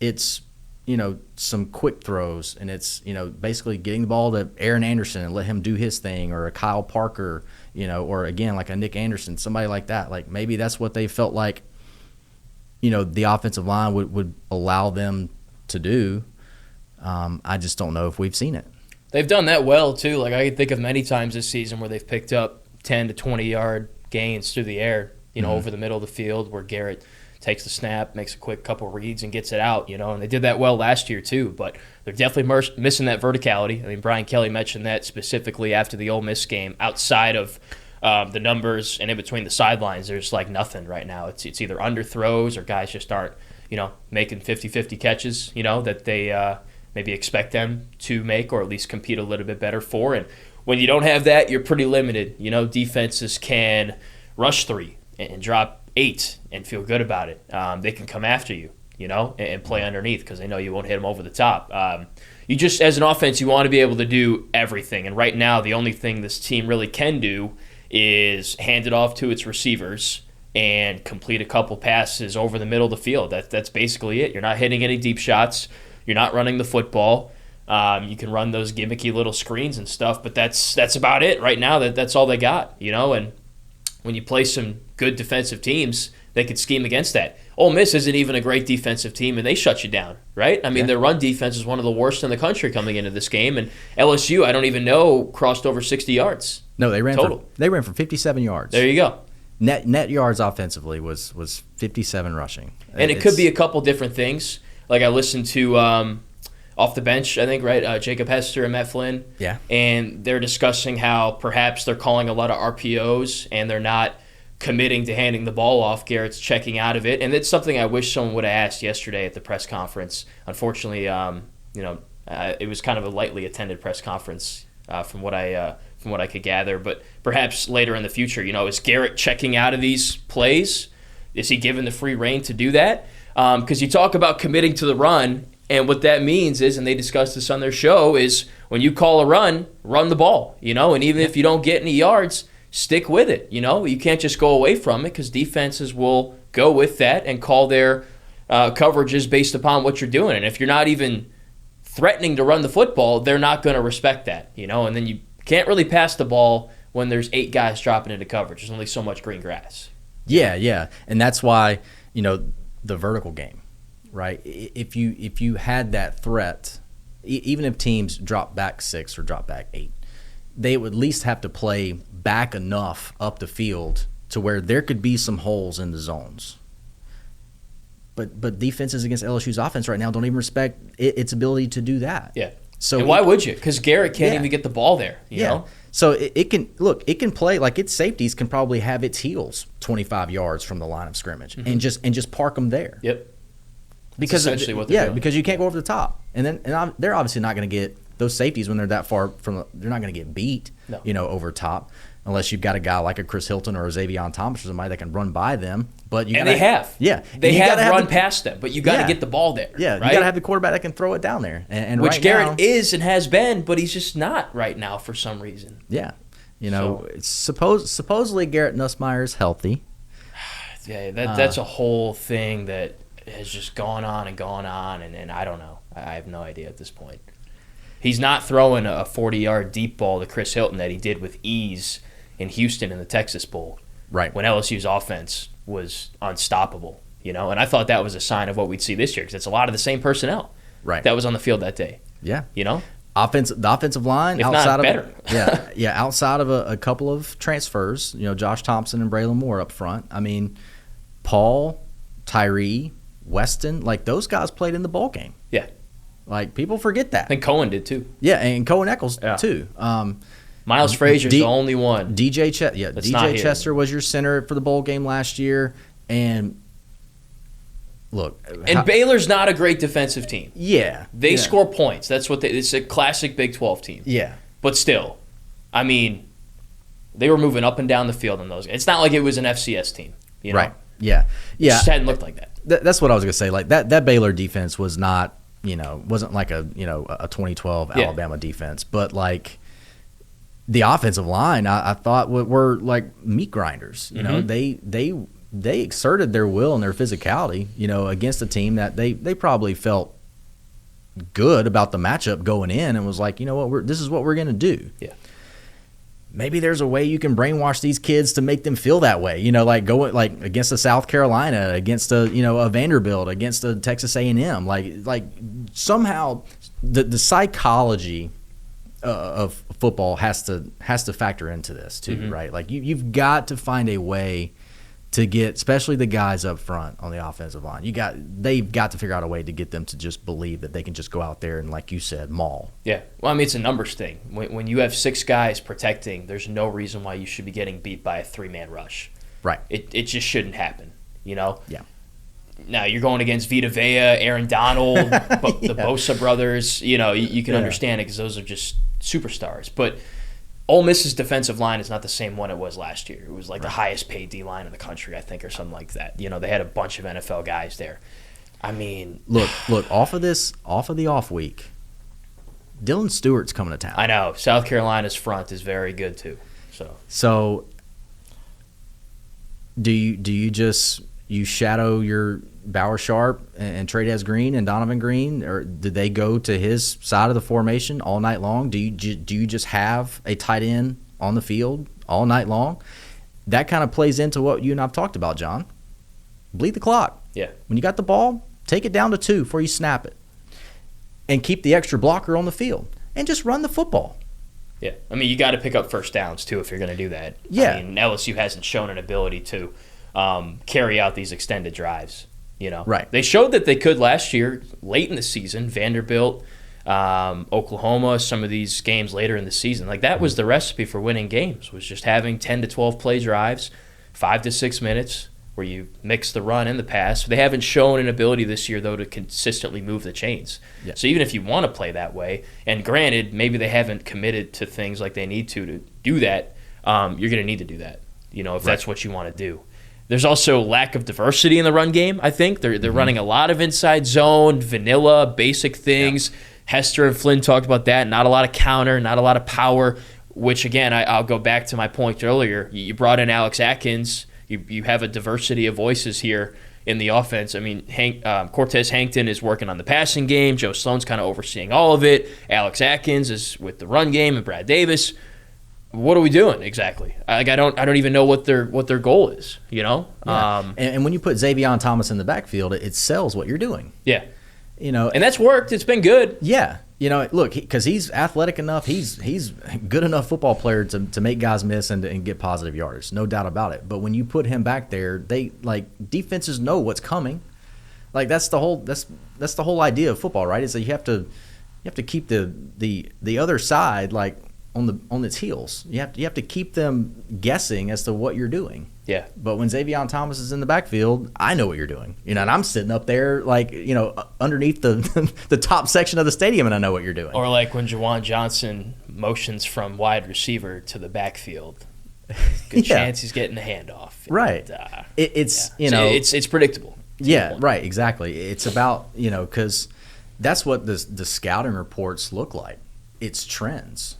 some quick throws, and it's basically getting the ball to Aaron Anderson and let him do his thing, or a Kyle Parker, or again like a Nick Anderson, somebody like that. Like maybe that's what they felt like, the offensive line would allow them to do. I just don't know if we've seen it. They've done that well, too. Like, I can think of many times this season where they've picked up 10 to 20-yard gains through the air, over the middle of the field, where Garrett takes the snap, makes a quick couple reads, and gets it out, and they did that well last year, too. But they're definitely missing that verticality. I mean, Brian Kelly mentioned that specifically after the Ole Miss game. Outside of the numbers and in between the sidelines, there's, like, nothing right now. It's either underthrows or guys just aren't, making 50-50 catches, that they maybe expect them to make, or at least compete a little bit better for. And when you don't have that, you're pretty limited. Defenses can rush 3 and drop 8 and feel good about it. They can come after you, and play underneath because they know you won't hit them over the top. You just, as an offense, you want to be able to do everything. And right now, the only thing this team really can do is hand it off to its receivers and complete a couple passes over the middle of the field. That's basically it. You're not hitting any deep shots. You're not running the football. You can run those gimmicky little screens and stuff, but that's about it right now. That's all they got, And when you play some good defensive teams, they could scheme against that. Ole Miss isn't even a great defensive team, and they shut you down, right? I mean, their run defense is one of the worst in the country coming into this game, and LSU, I don't even know, crossed over 60 yards. No, they ran total. They ran for 57 yards. There you go. Net yards offensively was 57 rushing. And it could be a couple different things. Like I listened to Off the Bench, I think, right? Jacob Hester and Matt Flynn. Yeah. And they're discussing how perhaps they're calling a lot of RPOs and they're not committing to handing the ball off. Garrett's checking out of it. And it's something I wish someone would have asked yesterday at the press conference. Unfortunately, it was kind of a lightly attended press conference from what I could gather. But perhaps later in the future, is Garrett checking out of these plays? Is he given the free rein to do that? Because you talk about committing to the run, and what that means is, and they discussed this on their show, is when you call a run the ball, and even if you don't get any yards, stick with it, You can't just go away from it because defenses will go with that and call their coverages based upon what you're doing. And if you're not even threatening to run the football, they're not going to respect that, And then you can't really pass the ball when there's 8 guys dropping into coverage. There's only so much green grass. Yeah. And that's why, the vertical game, right? If you had that threat, even if teams drop back 6 or drop back 8, they would at least have to play back enough up the field to where there could be some holes in the zones. But defenses against LSU's offense right now don't even respect its ability to do that. Yeah. So and why would you? Because Garrett can't even get the ball there. You know? So it can play like its safeties can probably have its heels 25 yards from the line of scrimmage and just park them there. Yep. Because that's essentially what they're doing. Because you can't go over the top, and they're obviously not going to get those safeties when they're that far from. They're not going to get beat, over top. unless you've got a guy like a Chris Hilton or a Xavier Thomas or somebody that can run by them. But they have. Yeah. They have run past them, but you got to get the ball there. Yeah, right? You got to have the quarterback that can throw it down there. And Which right Garrett now, is and has been, but he's just not right now for some reason. Yeah. Supposedly Garrett Nussmeier is healthy. Yeah, that's a whole thing that has just gone on, and I don't know. I have no idea at this point. He's not throwing a 40-yard deep ball to Chris Hilton that he did with ease in Houston in the Texas Bowl. Right. When LSU's offense was unstoppable, and I thought that was a sign of what we'd see this year because it's a lot of the same personnel that was on the field that day. Yeah. The offensive line, if outside not better. Outside of a couple of transfers, Josh Thompson and Braylon Moore up front. I mean, Paul, Tyree, Weston, like those guys played in the bowl game. Yeah. Like people forget that. I think Cohen did too. Yeah, and Cohen Eccles too. Miles Frazier's the only one. DJ Chester was your center for the bowl game last year, and look. And Baylor's not a great defensive team. Yeah, they score points. That's what it's a classic Big 12 team. Yeah, but still, I mean, they were moving up and down the field in those games. It's not like it was an FCS team, Right. Yeah. It just hadn't looked like that. That's what I was gonna say. Like that Baylor defense was not, wasn't like a 2012 Alabama defense, but like. The offensive line, I thought, were like meat grinders. They exerted their will and their physicality, against a team that they probably felt good about the matchup going in and was like, this is what we're going to do. Yeah. Maybe there's a way you can brainwash these kids to make them feel that way. Like going like against a South Carolina, against a Vanderbilt, against a Texas A&M. Like somehow the psychology of football has to factor into this too, right? Like you've got to find a way to get, especially the guys up front on the offensive line. They've got to figure out a way to get them to just believe that they can just go out there and, like you said, maul. Yeah, well, I mean, it's a numbers thing. When you have 6 guys protecting, there's no reason why you should be getting beat by a 3-man rush. Right. It just shouldn't happen. Yeah. Now you're going against Vita Vea, Aaron Donald, the Bosa brothers. You can understand it because those are just superstars. But Ole Miss's defensive line is not the same one it was last year. It was like the highest paid D line in the country, I think, or something like that. They had a bunch of NFL guys there. I mean, look off of the off week. Dylan Stewart's coming to town. I know South Carolina's front is very good too. So do you shadow your Bauer Sharp and Trey Green and Donovan Green, or did they go to his side of the formation all night long? Do you just have a tight end on the field all night long? That kind of plays into what you and I've talked about, John. Bleed the clock. Yeah. When you got the ball, take it down to 2 before you snap it, and keep the extra blocker on the field, and just run the football. Yeah, I mean, you got to pick up first downs too if you're going to do that. Yeah. I mean, LSU hasn't shown an ability to carry out these extended drives. Right. They showed that they could last year, late in the season. Vanderbilt, Oklahoma, some of these games later in the season. Like that was the recipe for winning games, was just having 10 to 12 play drives, 5 to 6 minutes, where you mix the run and the pass. They haven't shown an ability this year, though, to consistently move the chains. Yeah. So even if you want to play that way, and granted, maybe they haven't committed to things like they need to do that, you're going to need to do that, if that's what you want to do. There's also lack of diversity in the run game, I think. They're running a lot of inside zone, vanilla, basic things. Yeah. Hester and Flynn talked about that. Not a lot of counter, not a lot of power, which, again, I'll go back to my point earlier. You brought in Alex Atkins. You have a diversity of voices here in the offense. I mean, Cortez Hankton is working on the passing game. Joe Sloan's kind of overseeing all of it. Alex Atkins is with the run game, and Brad Davis. What are we doing exactly? I don't even know what their goal is. Yeah. And when you put Xavier Thomas in the backfield, it sells what you're doing. Yeah. And that's worked. It's been good. Yeah. Look, because he's athletic enough, he's a good enough football player to make guys miss and get positive yardage, no doubt about it. But when you put him back there, defenses know what's coming. Like that's the whole idea of football, right? Is that you have to keep the other side on its heels. You have to keep them guessing as to what you're doing. Yeah. But when Xavier Thomas is in the backfield, I know what you're doing. And I'm sitting up there underneath the top section of the stadium, and I know what you're doing. Or like when Jawan Johnson motions from wide receiver to the backfield. good chance he's getting the handoff. Right. And, it's it's predictable. Yeah, right, exactly. It's about, because that's what the scouting reports look like. It's trends.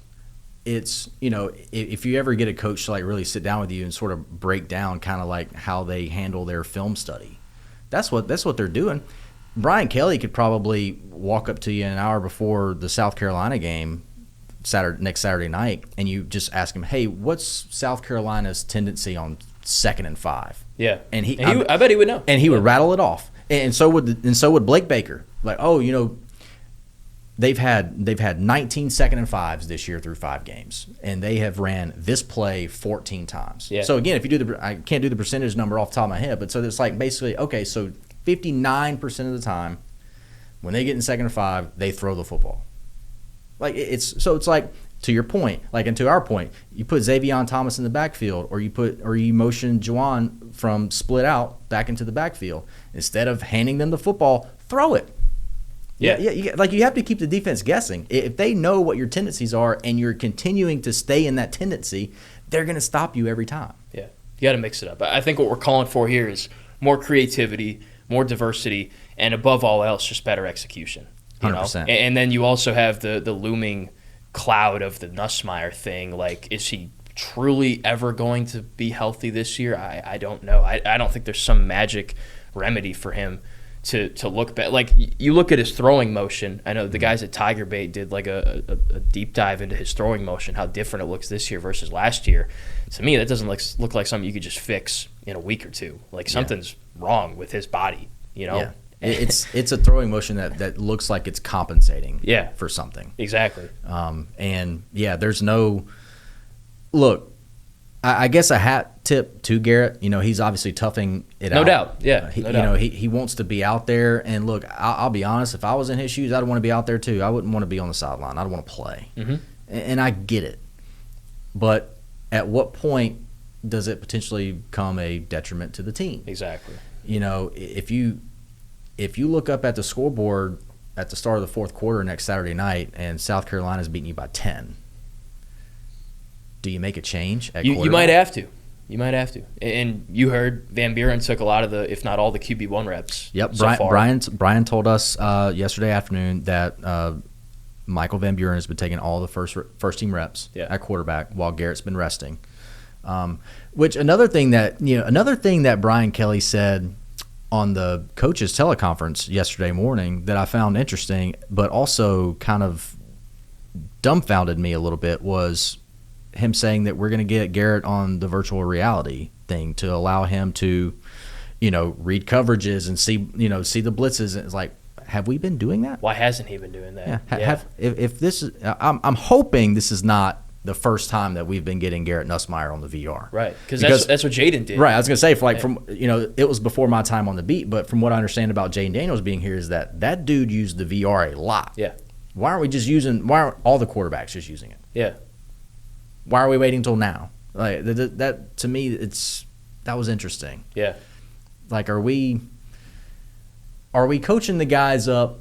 It's, if you ever get a coach to like really sit down with you and sort of break down kind of like how they handle their film study, that's what they're doing. Brian Kelly could probably walk up to you an hour before the South Carolina game next Saturday night, and you just ask him, hey, what's South Carolina's tendency on 2nd and 5? Yeah, and I bet he would know, and he would rattle it off, and so would Blake Baker. Like, they've had 19 2nd and 5s this year through 5 games, and they have ran this play 14 times. Yeah. So again, if you do I can't do the percentage number off the top of my head, but so it's like basically okay, so 59% of the time when they get in 2nd and 5, they throw the football. Like it's like, to your point, like, and to our point, you put Xavion Thomas in the backfield, or you motion Juwan from split out back into the backfield. Instead of handing them the football, throw it. Yeah. You have to keep the defense guessing. If they know what your tendencies are and you're continuing to stay in that tendency, they're going to stop you every time. Yeah, you got to mix it up. I think what we're calling for here is more creativity, more diversity, and above all else, just better execution. 100%. And then you also have the looming cloud of the Nussmeier thing. Like, is he truly ever going to be healthy this year? I don't know. I don't think there's some magic remedy for him to look back. Like, you look at his throwing motion. I know the guys at Tiger Bait did like a deep dive into his throwing motion, how different it looks this year versus last year. To me, that doesn't look like something you could just fix in a week or two. Like, something's wrong with his body, Yeah. It's a throwing motion that looks like it's compensating for something. Exactly. There's no – look, I guess a hat tip to Garrett. He's obviously toughing it out. No doubt, yeah. No doubt. He wants to be out there. And, look, I'll be honest. If I was in his shoes, I'd want to be out there too. I wouldn't want to be on the sideline. I'd want to play. Mm-hmm. And I get it. But at what point does it potentially become a detriment to the team? Exactly. If you look up at the scoreboard at the start of the fourth quarter next Saturday night and South Carolina's beating you by 10, do you make a change at quarterback? You might have to. You might have to. And you heard Van Buren took a lot of the, if not all the QB1 reps. Yep. So far. Brian told us yesterday afternoon that Michael Van Buren has been taking all the first team reps at quarterback while Garrett's been resting. Which another thing that Brian Kelly said on the coaches teleconference yesterday morning that I found interesting, but also kind of dumbfounded me a little bit, was him saying that we're going to get Garrett on the virtual reality thing to allow him to, read coverages and see the blitzes. And it's like, have we been doing that? Why hasn't he been doing that? Yeah. If this is, I'm hoping this is not the first time that we've been getting Garrett Nussmeier on the VR. Right, because that's what Jaden did. Right, I was going to say, it was before my time on the beat, but from what I understand about Jaden Daniels being here is that dude used the VR a lot. Yeah. Why aren't all the quarterbacks just using it? Yeah. Why are we waiting till now? Like that to me, that was interesting. Yeah. Like, are we coaching the guys up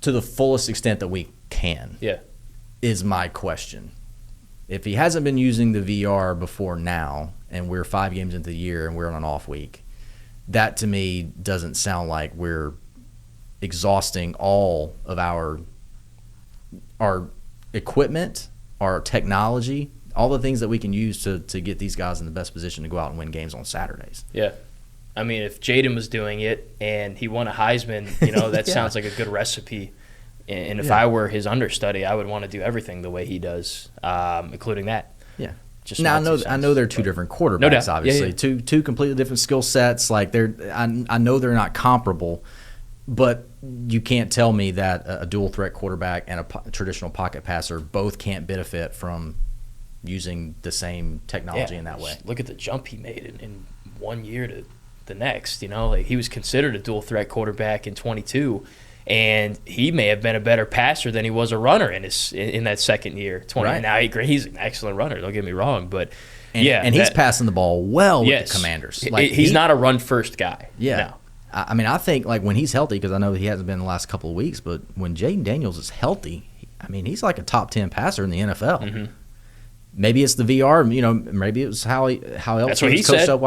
to the fullest extent that we can? Yeah. Is my question. If he hasn't been using the VR before now, and we're 5 games into the year and we're on an off week, that to me doesn't sound like we're exhausting all of our equipment, our technology, all the things that we can use to get these guys in the best position to go out and win games on Saturdays. Yeah. I mean, if Jaden was doing it and he won a Heisman, that sounds like a good recipe. And if I were his understudy, I would want to do everything the way he does, including that. Yeah. Now I know they're two different quarterbacks, no doubt. Obviously, yeah. two completely different skill sets. Like I know they're not comparable, but you can't tell me that a dual threat quarterback and a traditional pocket passer both can't benefit from using the same technology in that way. Look at the jump he made in 1 year to the next. Like, he was considered a dual threat quarterback in 22. And he may have been a better passer than he was a runner in that second year. 20. Right. Now he's an excellent runner. Don't get me wrong, but he's passing the ball well with the Commanders. Like, he's not a run first guy. Yeah, no. I mean, I think like when he's healthy, because I know he hasn't been the last couple of weeks, but when Jaden Daniels is healthy, he's like a top 10 passer in the NFL. Mm-hmm. maybe it's the VR. Maybe it was how else That's what he coached said. up.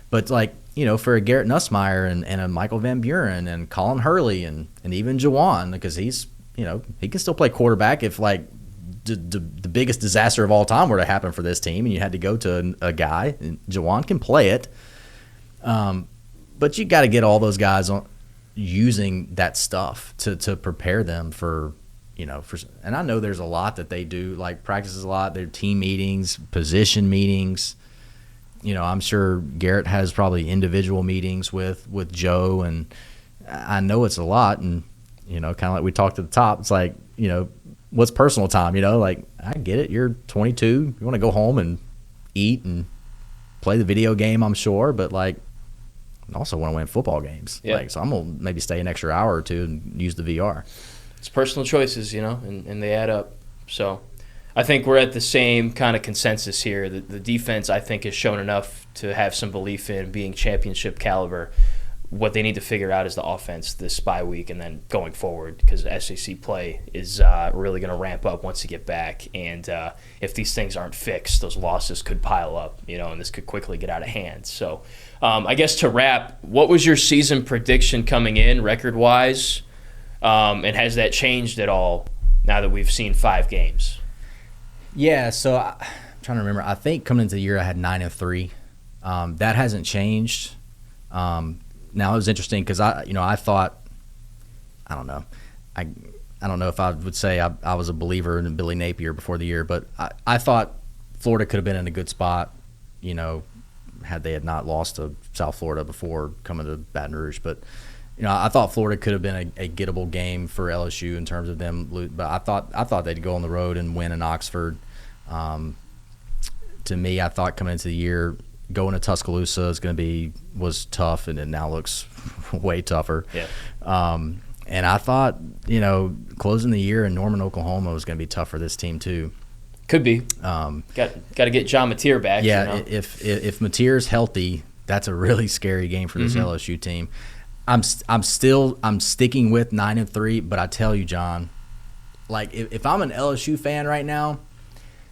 But like for a Garrett Nussmeier and a Michael Van Buren and Colin Hurley and even Jawan, because he's he can still play quarterback if like the biggest disaster of all time were to happen for this team and you had to go to a guy, and Jawan can play it. But you got to get all those guys using that stuff to prepare them for. And I know there's a lot that they do, like practices a lot, their team meetings, position meetings. I'm sure Garrett has probably individual meetings with Joe, and I know it's a lot. And, kind of like we talked at the top, it's like, what's personal time? Like, I get it. You're 22. You want to go home and eat and play the video game, I'm sure. But, like, I also want to win football games. Yeah. So I'm going to maybe stay an extra hour or two and use the VR. It's personal choices, and they add up. So I think we're at the same kind of consensus here. The defense, I think, has shown enough to have some belief in being championship caliber. What they need to figure out is the offense this bye week and then going forward, because SEC play is really going to ramp up once you get back. And if these things aren't fixed, those losses could pile up, and this could quickly get out of hand. So I guess to wrap, what was your season prediction coming in record-wise? And has that changed at all now that we've seen 5 games? Yeah, so I'm trying to remember. I think coming into the year I had 9-3. That hasn't changed. Now it was interesting because I thought, I don't know, I don't know if I would say I was a believer in Billy Napier before the year, but I thought Florida could have been in a good spot, had they had not lost to South Florida before coming to Baton Rouge, but. I thought Florida could have been a gettable game for LSU in terms of them, but I thought they'd go on the road and win in Oxford. To me, I thought coming into the year, going to Tuscaloosa was tough, and it now looks way tougher. Yeah. And I thought, closing the year in Norman, Oklahoma was going to be tough for this team too. Could be. Got to get John Mateer back. Yeah, if Mateer's healthy, that's a really scary game for this LSU team. I'm sticking with 9-3, but I tell you, John, like if I'm an LSU fan right now,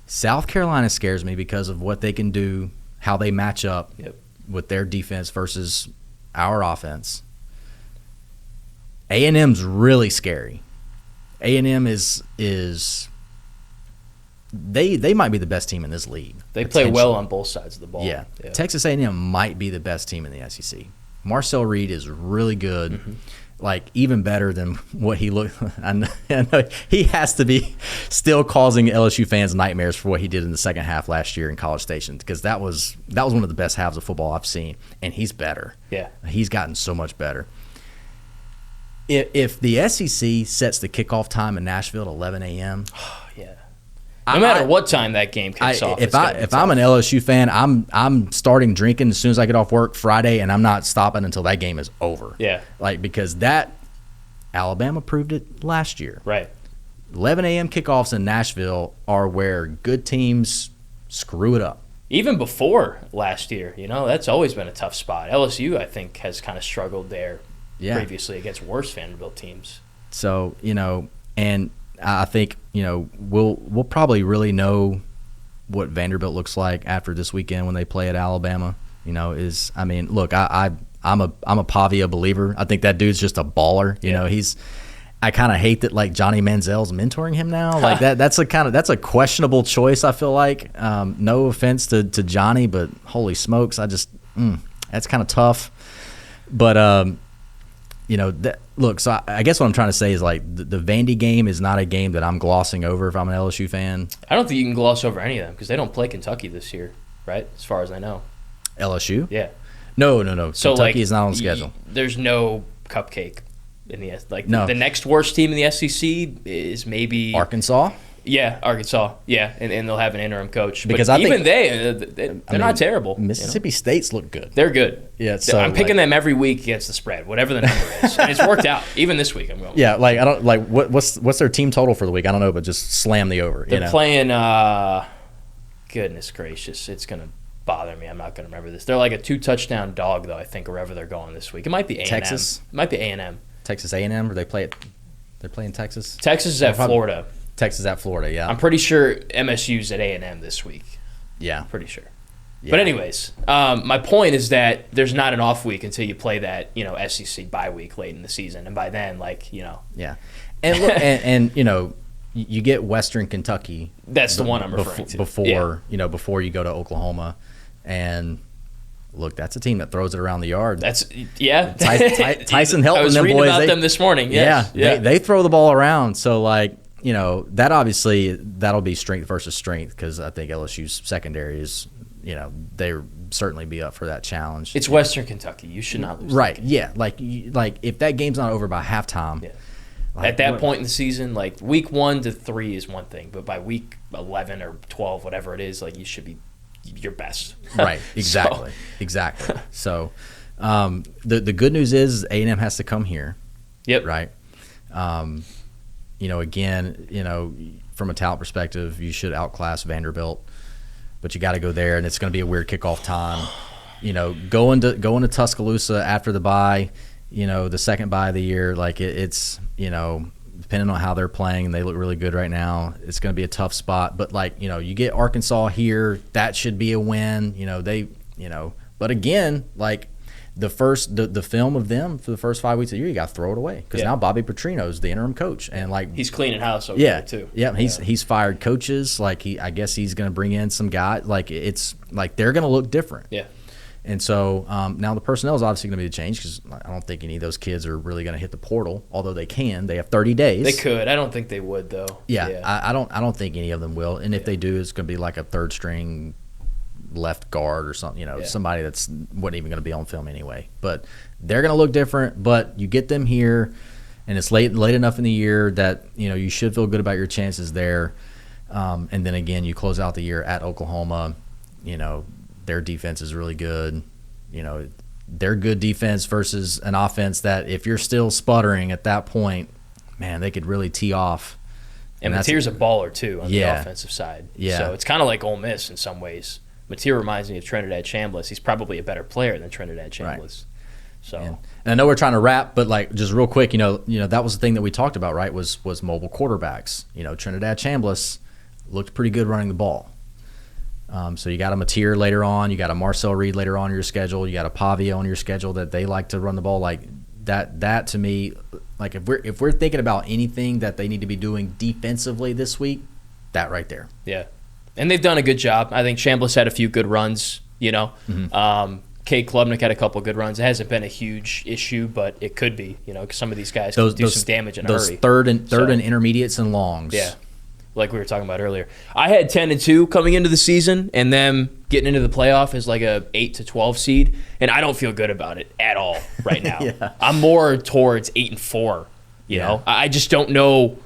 South Carolina scares me because of what they can do, how they match up with their defense versus our offense. A&M's really scary. A&M is they might be the best team in this league. They play well on both sides of the ball. Yeah. Texas A&M might be the best team in the SEC. Marcel Reed is really good, like even better than what he looked. I know he has to be still causing LSU fans nightmares for what he did in the second half last year in College Station, because that was one of the best halves of football I've seen, and he's better. Yeah, he's gotten so much better. If the SEC sets the kickoff time in Nashville at 11 a.m. Yeah. No matter what time that game kicks off. If I'm an LSU fan, I'm starting drinking as soon as I get off work Friday, and I'm not stopping until that game is over. Yeah. Because Alabama proved it last year. Right. 11 a.m. kickoffs in Nashville are where good teams screw it up. Even before last year, that's always been a tough spot. LSU, I think, has kind of struggled there previously against worse Vanderbilt teams. So, and I think we'll probably really know what Vanderbilt looks like after this weekend when they play at Alabama. Look, I'm a Pavia believer. I think that dude's just a baller. I kind of hate that like Johnny Manziel's mentoring him now. Like that's a questionable choice. I feel like no offense to Johnny, but holy smokes, that's kind of tough. But look, so I guess what I'm trying to say is like the Vandy game is not a game that I'm glossing over if I'm an LSU fan. I don't think you can gloss over any of them because they don't play Kentucky this year, right? As far as I know. LSU? Yeah. No. So Kentucky is not on the schedule. There's no cupcake in the the next worst team in the SEC is maybe Arkansas. Yeah, Arkansas. Yeah, and they'll have an interim coach. Because but they're not terrible. Mississippi State's look good. They're good. Yeah, so I'm picking them every week against the spread, whatever the number is, and it's worked out. Even this week, I'm going. Yeah, like I don't like what's their team total for the week? I don't know, but just slam the over. They're playing. Goodness gracious, it's gonna bother me. I'm not gonna remember this. They're like a 2-touchdown dog, though. I think wherever they're going this week, it might be A&M. Texas. It might be A&M. Texas A&M, or they play it. They're playing Texas. Texas is at Florida. Texas at Florida, yeah. I'm pretty sure MSU's at A&M this week. Yeah. Pretty sure. Yeah. But anyways, my point is that there's not an off week until you play that, SEC bye week late in the season. And by then, Yeah. And look, and you get Western Kentucky. That's the one I'm referring to. Before you go to Oklahoma. And look, that's a team that throws it around the yard. Tyson Hylt I was and them reading boys. about them this morning. Yes. Yeah. They throw the ball around. So, that obviously, that'll be strength versus strength because I think LSU's secondary is, they certainly be up for that challenge. It's Western Kentucky. You should not lose. Right. Yeah. Like if that game's not over by halftime. Yeah. At that point in the season, like week 1 to 3 is one thing, but by week 11 or 12, whatever it is, you should be your best. Right. Exactly. Exactly. So, the good news is A&M has to come here. Yep. Right. Again, from a talent perspective, you should outclass Vanderbilt, but you got to go there, and it's going to be a weird kickoff time. Going to Tuscaloosa after the bye, the second bye of the year, it's depending on how they're playing, they look really good right now. It's going to be a tough spot, but you get Arkansas here, that should be a win. But again, the film of them for the first 5 weeks of the year, you got to throw it away because now Bobby Petrino's the interim coach, and he's cleaning house over there too. Yeah, he's fired coaches. I guess he's going to bring in some guys. It's they're going to look different. Yeah. And so now the personnel is obviously going to be changed because I don't think any of those kids are really going to hit the portal, although they can. They have 30 days. They could. I don't think they would though. Yeah. I don't think any of them will. And if they do, it's going to be like a third string left guard or something, somebody that's wasn't even going to be on film anyway. But they're going to look different. But you get them here, and it's late enough in the year that you should feel good about your chances there. And then again, you close out the year at Oklahoma. Their defense is really good. Their good defense versus an offense that if you're still sputtering at that point, man, they could really tee off. And Mateer's a baller too on the offensive side. Yeah. So it's kind of like Ole Miss in some ways. Mateer reminds me of Trinidad Chambliss. He's probably a better player than Trinidad Chambliss. Right. So, and I know we're trying to wrap, but just real quick, that was the thing that we talked about, right? Was mobile quarterbacks. Trinidad Chambliss looked pretty good running the ball. So you got a Mateer later on, you got a Marcel Reed later on in your schedule, you got a Pavia on your schedule that they like to run the ball. That to me, if we're thinking about anything that they need to be doing defensively this week, that right there. Yeah. And they've done a good job. I think Chambliss had a few good runs, Mm-hmm. Cade Klubnik had a couple good runs. It hasn't been a huge issue, but it could be, because some of these guys can do some damage in a hurry. Those third and intermediates and longs. Yeah. Like we were talking about earlier. I had 10-2 coming into the season, and then getting into the playoff as a 8 to 12 seed, and I don't feel good about it at all right now. Yeah. I'm more towards 8-4. You know, I just don't know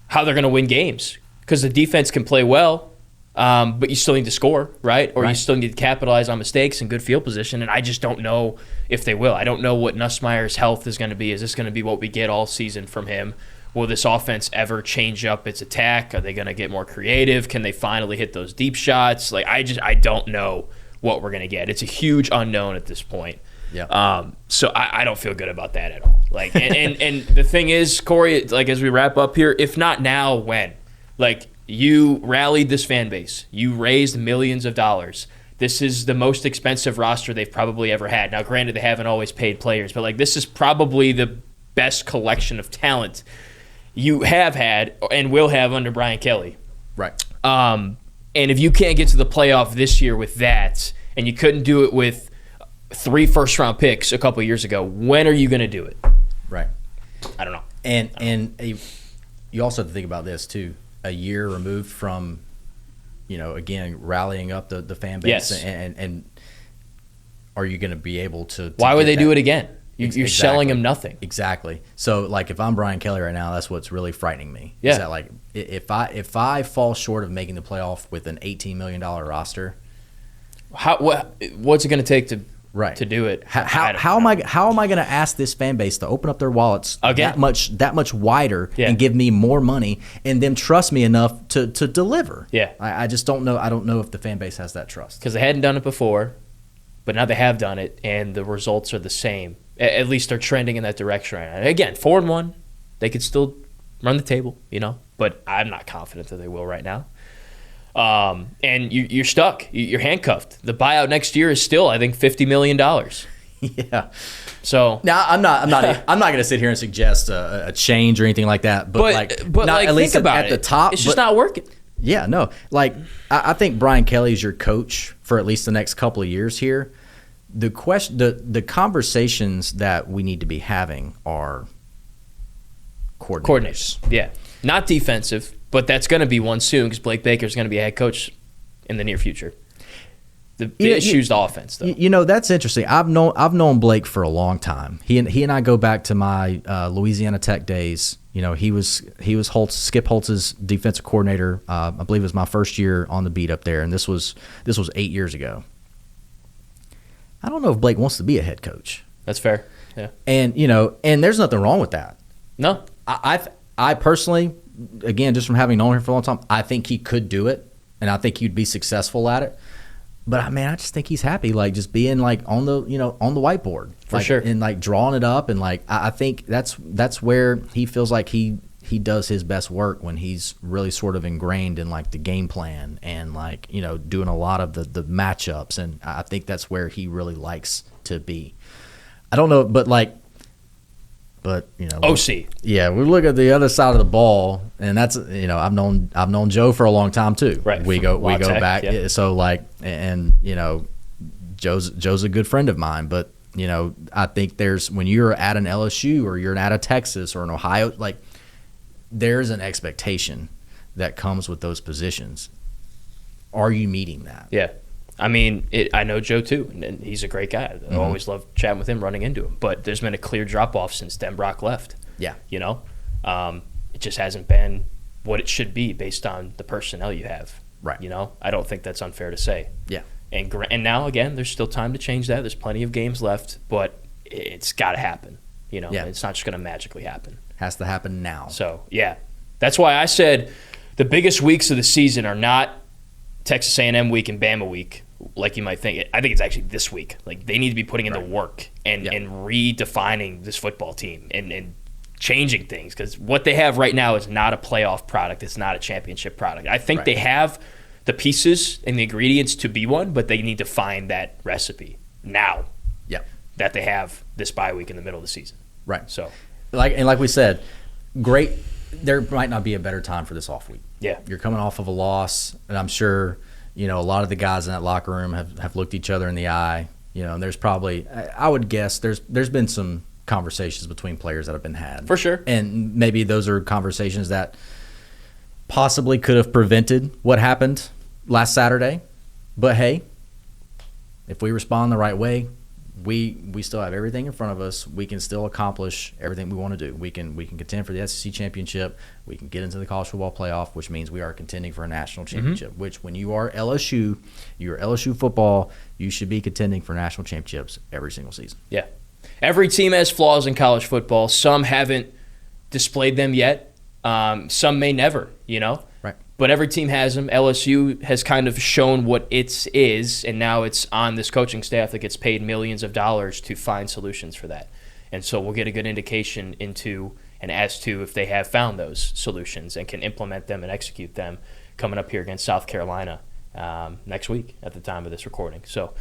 how they're going to win games because the defense can play well, but you still need to score, right? Or you still need to capitalize on mistakes and good field position, and I just don't know if they will. I don't know what Nussmeier's health is going to be. Is this going to be what we get all season from him? Will this offense ever change up its attack? Are they going to get more creative? Can they finally hit those deep shots? I don't know what we're going to get. It's a huge unknown at this point. Yeah. So I don't feel good about that at all. And the thing is, Cory, as we wrap up here, if not now, when? You rallied this fan base. You raised millions of dollars. This is the most expensive roster they've probably ever had. Now, granted, they haven't always paid players, but this is probably the best collection of talent you have had and will have under Brian Kelly. Right. And if you can't get to the playoff this year with that, and you couldn't do it with 3 first-round picks a couple years ago, when are you going to do it? Right. I don't know. And you also have to think about this, too. A year removed from, again, rallying up the fan base. Yes. And are you going to be able to Why would they that? do it again? You're selling them nothing. Exactly. So, if I'm Brian Kelly right now, that's what's really frightening me. Yeah. Is that, if I fall short of making the playoff with an $18 million roster, what's it going to take to do it? How am I going to ask this fan base to open up their wallets again that much wider and give me more money and then trust me enough to deliver? Yeah. I just don't know. I don't know if the fan base has that trust because they hadn't done it before, but now they have done it and the results are the same. At least they're trending in that direction right now. Again, 4-1, they could still run the table, but I'm not confident that they will right now. And you're stuck. You're handcuffed. The buyout next year is still, I think, $50 million. Yeah. So now I'm not going to sit here and suggest a change or anything like that. But at least think about at the top, it's just not working. Yeah, no. Like I think Brian Kelly is your coach for at least the next couple of years here. The conversations that we need to be having are coordinators. Yeah, not defensive, but that's going to be one soon because Blake Baker's going to be a head coach in the near future. The issue's the offense, though. You know, that's interesting. I've known Blake for a long time. He and I go back to my Louisiana Tech days. You know, he was Skip Holtz's defensive coordinator. I believe it was my first year on the beat up there, and this was 8 years ago. I don't know if Blake wants to be a head coach. That's fair. Yeah. And and there's nothing wrong with that. No. I personally, again, just from having known him for a long time, I think he could do it, and I think he'd be successful at it. But I just think he's happy, like just being like on the whiteboard, for sure, and like drawing it up, and like I think that's where he feels like he does his best work, when he's really sort of ingrained in like the game plan and like doing a lot of the matchups, and I think that's where he really likes to be. I don't know, but OC. Yeah, we look at the other side of the ball, and that's I've known Joe for a long time too. Right. We go Tech, back. yeah. So Joe's a good friend of mine, but I think when you're at an LSU or you're at a Texas or an Ohio, like there's an expectation that comes with those positions. Are you meeting that? Yeah. I mean, I know Joe too, and he's a great guy. I always love chatting with him, running into him. But there's been a clear drop-off since Denbrock left. Yeah. It just hasn't been what it should be based on the personnel you have. Right. I don't think that's unfair to say. Yeah. And now, again, there's still time to change that. There's plenty of games left, but it's got to happen. Yeah. It's not just going to magically happen. Has to happen now. So, yeah. That's why I said the biggest weeks of the season are not Texas A&M week and Bama week, like you might think. I think it's actually this week. Like, they need to be putting in the work and redefining this football team and changing things, because what they have right now is not a playoff product. It's not a championship product. I think they have the pieces and the ingredients to be one, but they need to find that recipe now. Yeah. That they have this bye week in the middle of the season. Right. So, like we said, great. There might not be a better time for this off week. Yeah. You're coming off of a loss, and I'm sure a lot of the guys in that locker room have looked each other in the eye. And there's probably, I would guess, there's been some conversations between players that have been had. For sure. And maybe those are conversations that possibly could have prevented what happened last Saturday. But hey, if we respond the right way, we still have everything in front of us. We can still accomplish everything we want to do. We can contend for the SEC championship. We can get into the college football playoff, which means we are contending for a national championship. Which, when you are LSU, you're LSU football, you should be contending for national championships every single season. Yeah. Every team has flaws in college football. Some haven't displayed them yet. Some may never, Right. But every team has them. LSU has kind of shown what it is, and now it's on this coaching staff that gets paid millions of dollars to find solutions for that. And so we'll get a good indication into and as to if they have found those solutions and can implement them and execute them coming up here against South Carolina next week at the time of this recording. So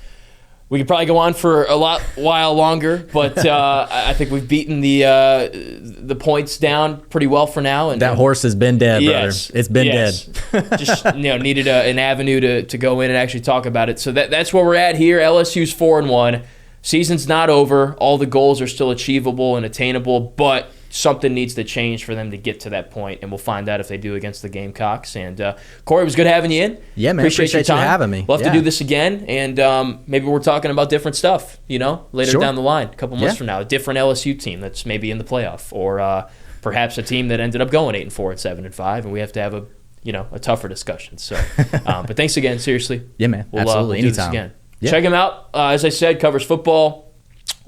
we could probably go on for a while longer, but I think we've beaten the points down pretty well for now. And that horse has been dead, brother. It's been dead. Just needed an avenue to go in and actually talk about it. So that's where we're at here. LSU's 4-1. Season's not over. All the goals are still achievable and attainable, but something needs to change for them to get to that point, and we'll find out if they do against the Gamecocks. And Cory, it was good having you in. Yeah, man. Appreciate your time. You having me. We'll have to do this again, and maybe we're talking about different stuff, later down the line, a couple months from now. A different LSU team that's maybe in the playoff, or perhaps a team that ended up going 8-4 and 7-5, and we have to have a tougher discussion. So, but thanks again, seriously. Yeah, man. We'll Absolutely. do this Anytime. again. Yeah. Check him out. As I said, covers football,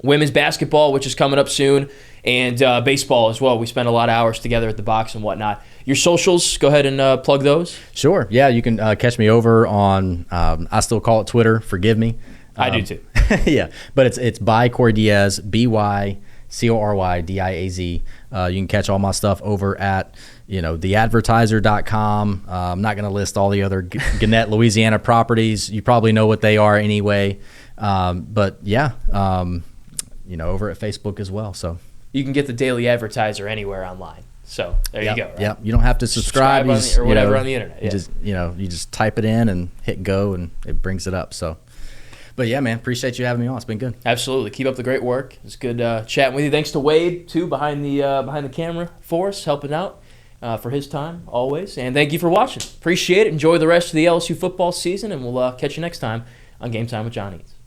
women's basketball, which is coming up soon, and baseball as well. We spend a lot of hours together at the box and whatnot. Your socials, go ahead and plug those. Sure. Yeah, you can catch me over on, I still call it Twitter. Forgive me. I do too. Yeah, but it's by Cory Diaz, CoryDiaz. You can catch all my stuff over at theadvertiser.com. I'm not going to list all the other Gannett, Louisiana properties. You probably know what they are anyway. But yeah, over at Facebook as well. So you can get the Daily Advertiser anywhere online. So there you go. Right? Yeah, you don't have to subscribe on or whatever on the internet. Yeah. You just type it in and hit go, and it brings it up. So, but yeah, man, appreciate you having me on. It's been good. Absolutely, keep up the great work. It's good chatting with you. Thanks to Wade too behind the camera for us, helping out for his time always. And thank you for watching. Appreciate it. Enjoy the rest of the LSU football season, and we'll catch you next time on Game Time with John Eads.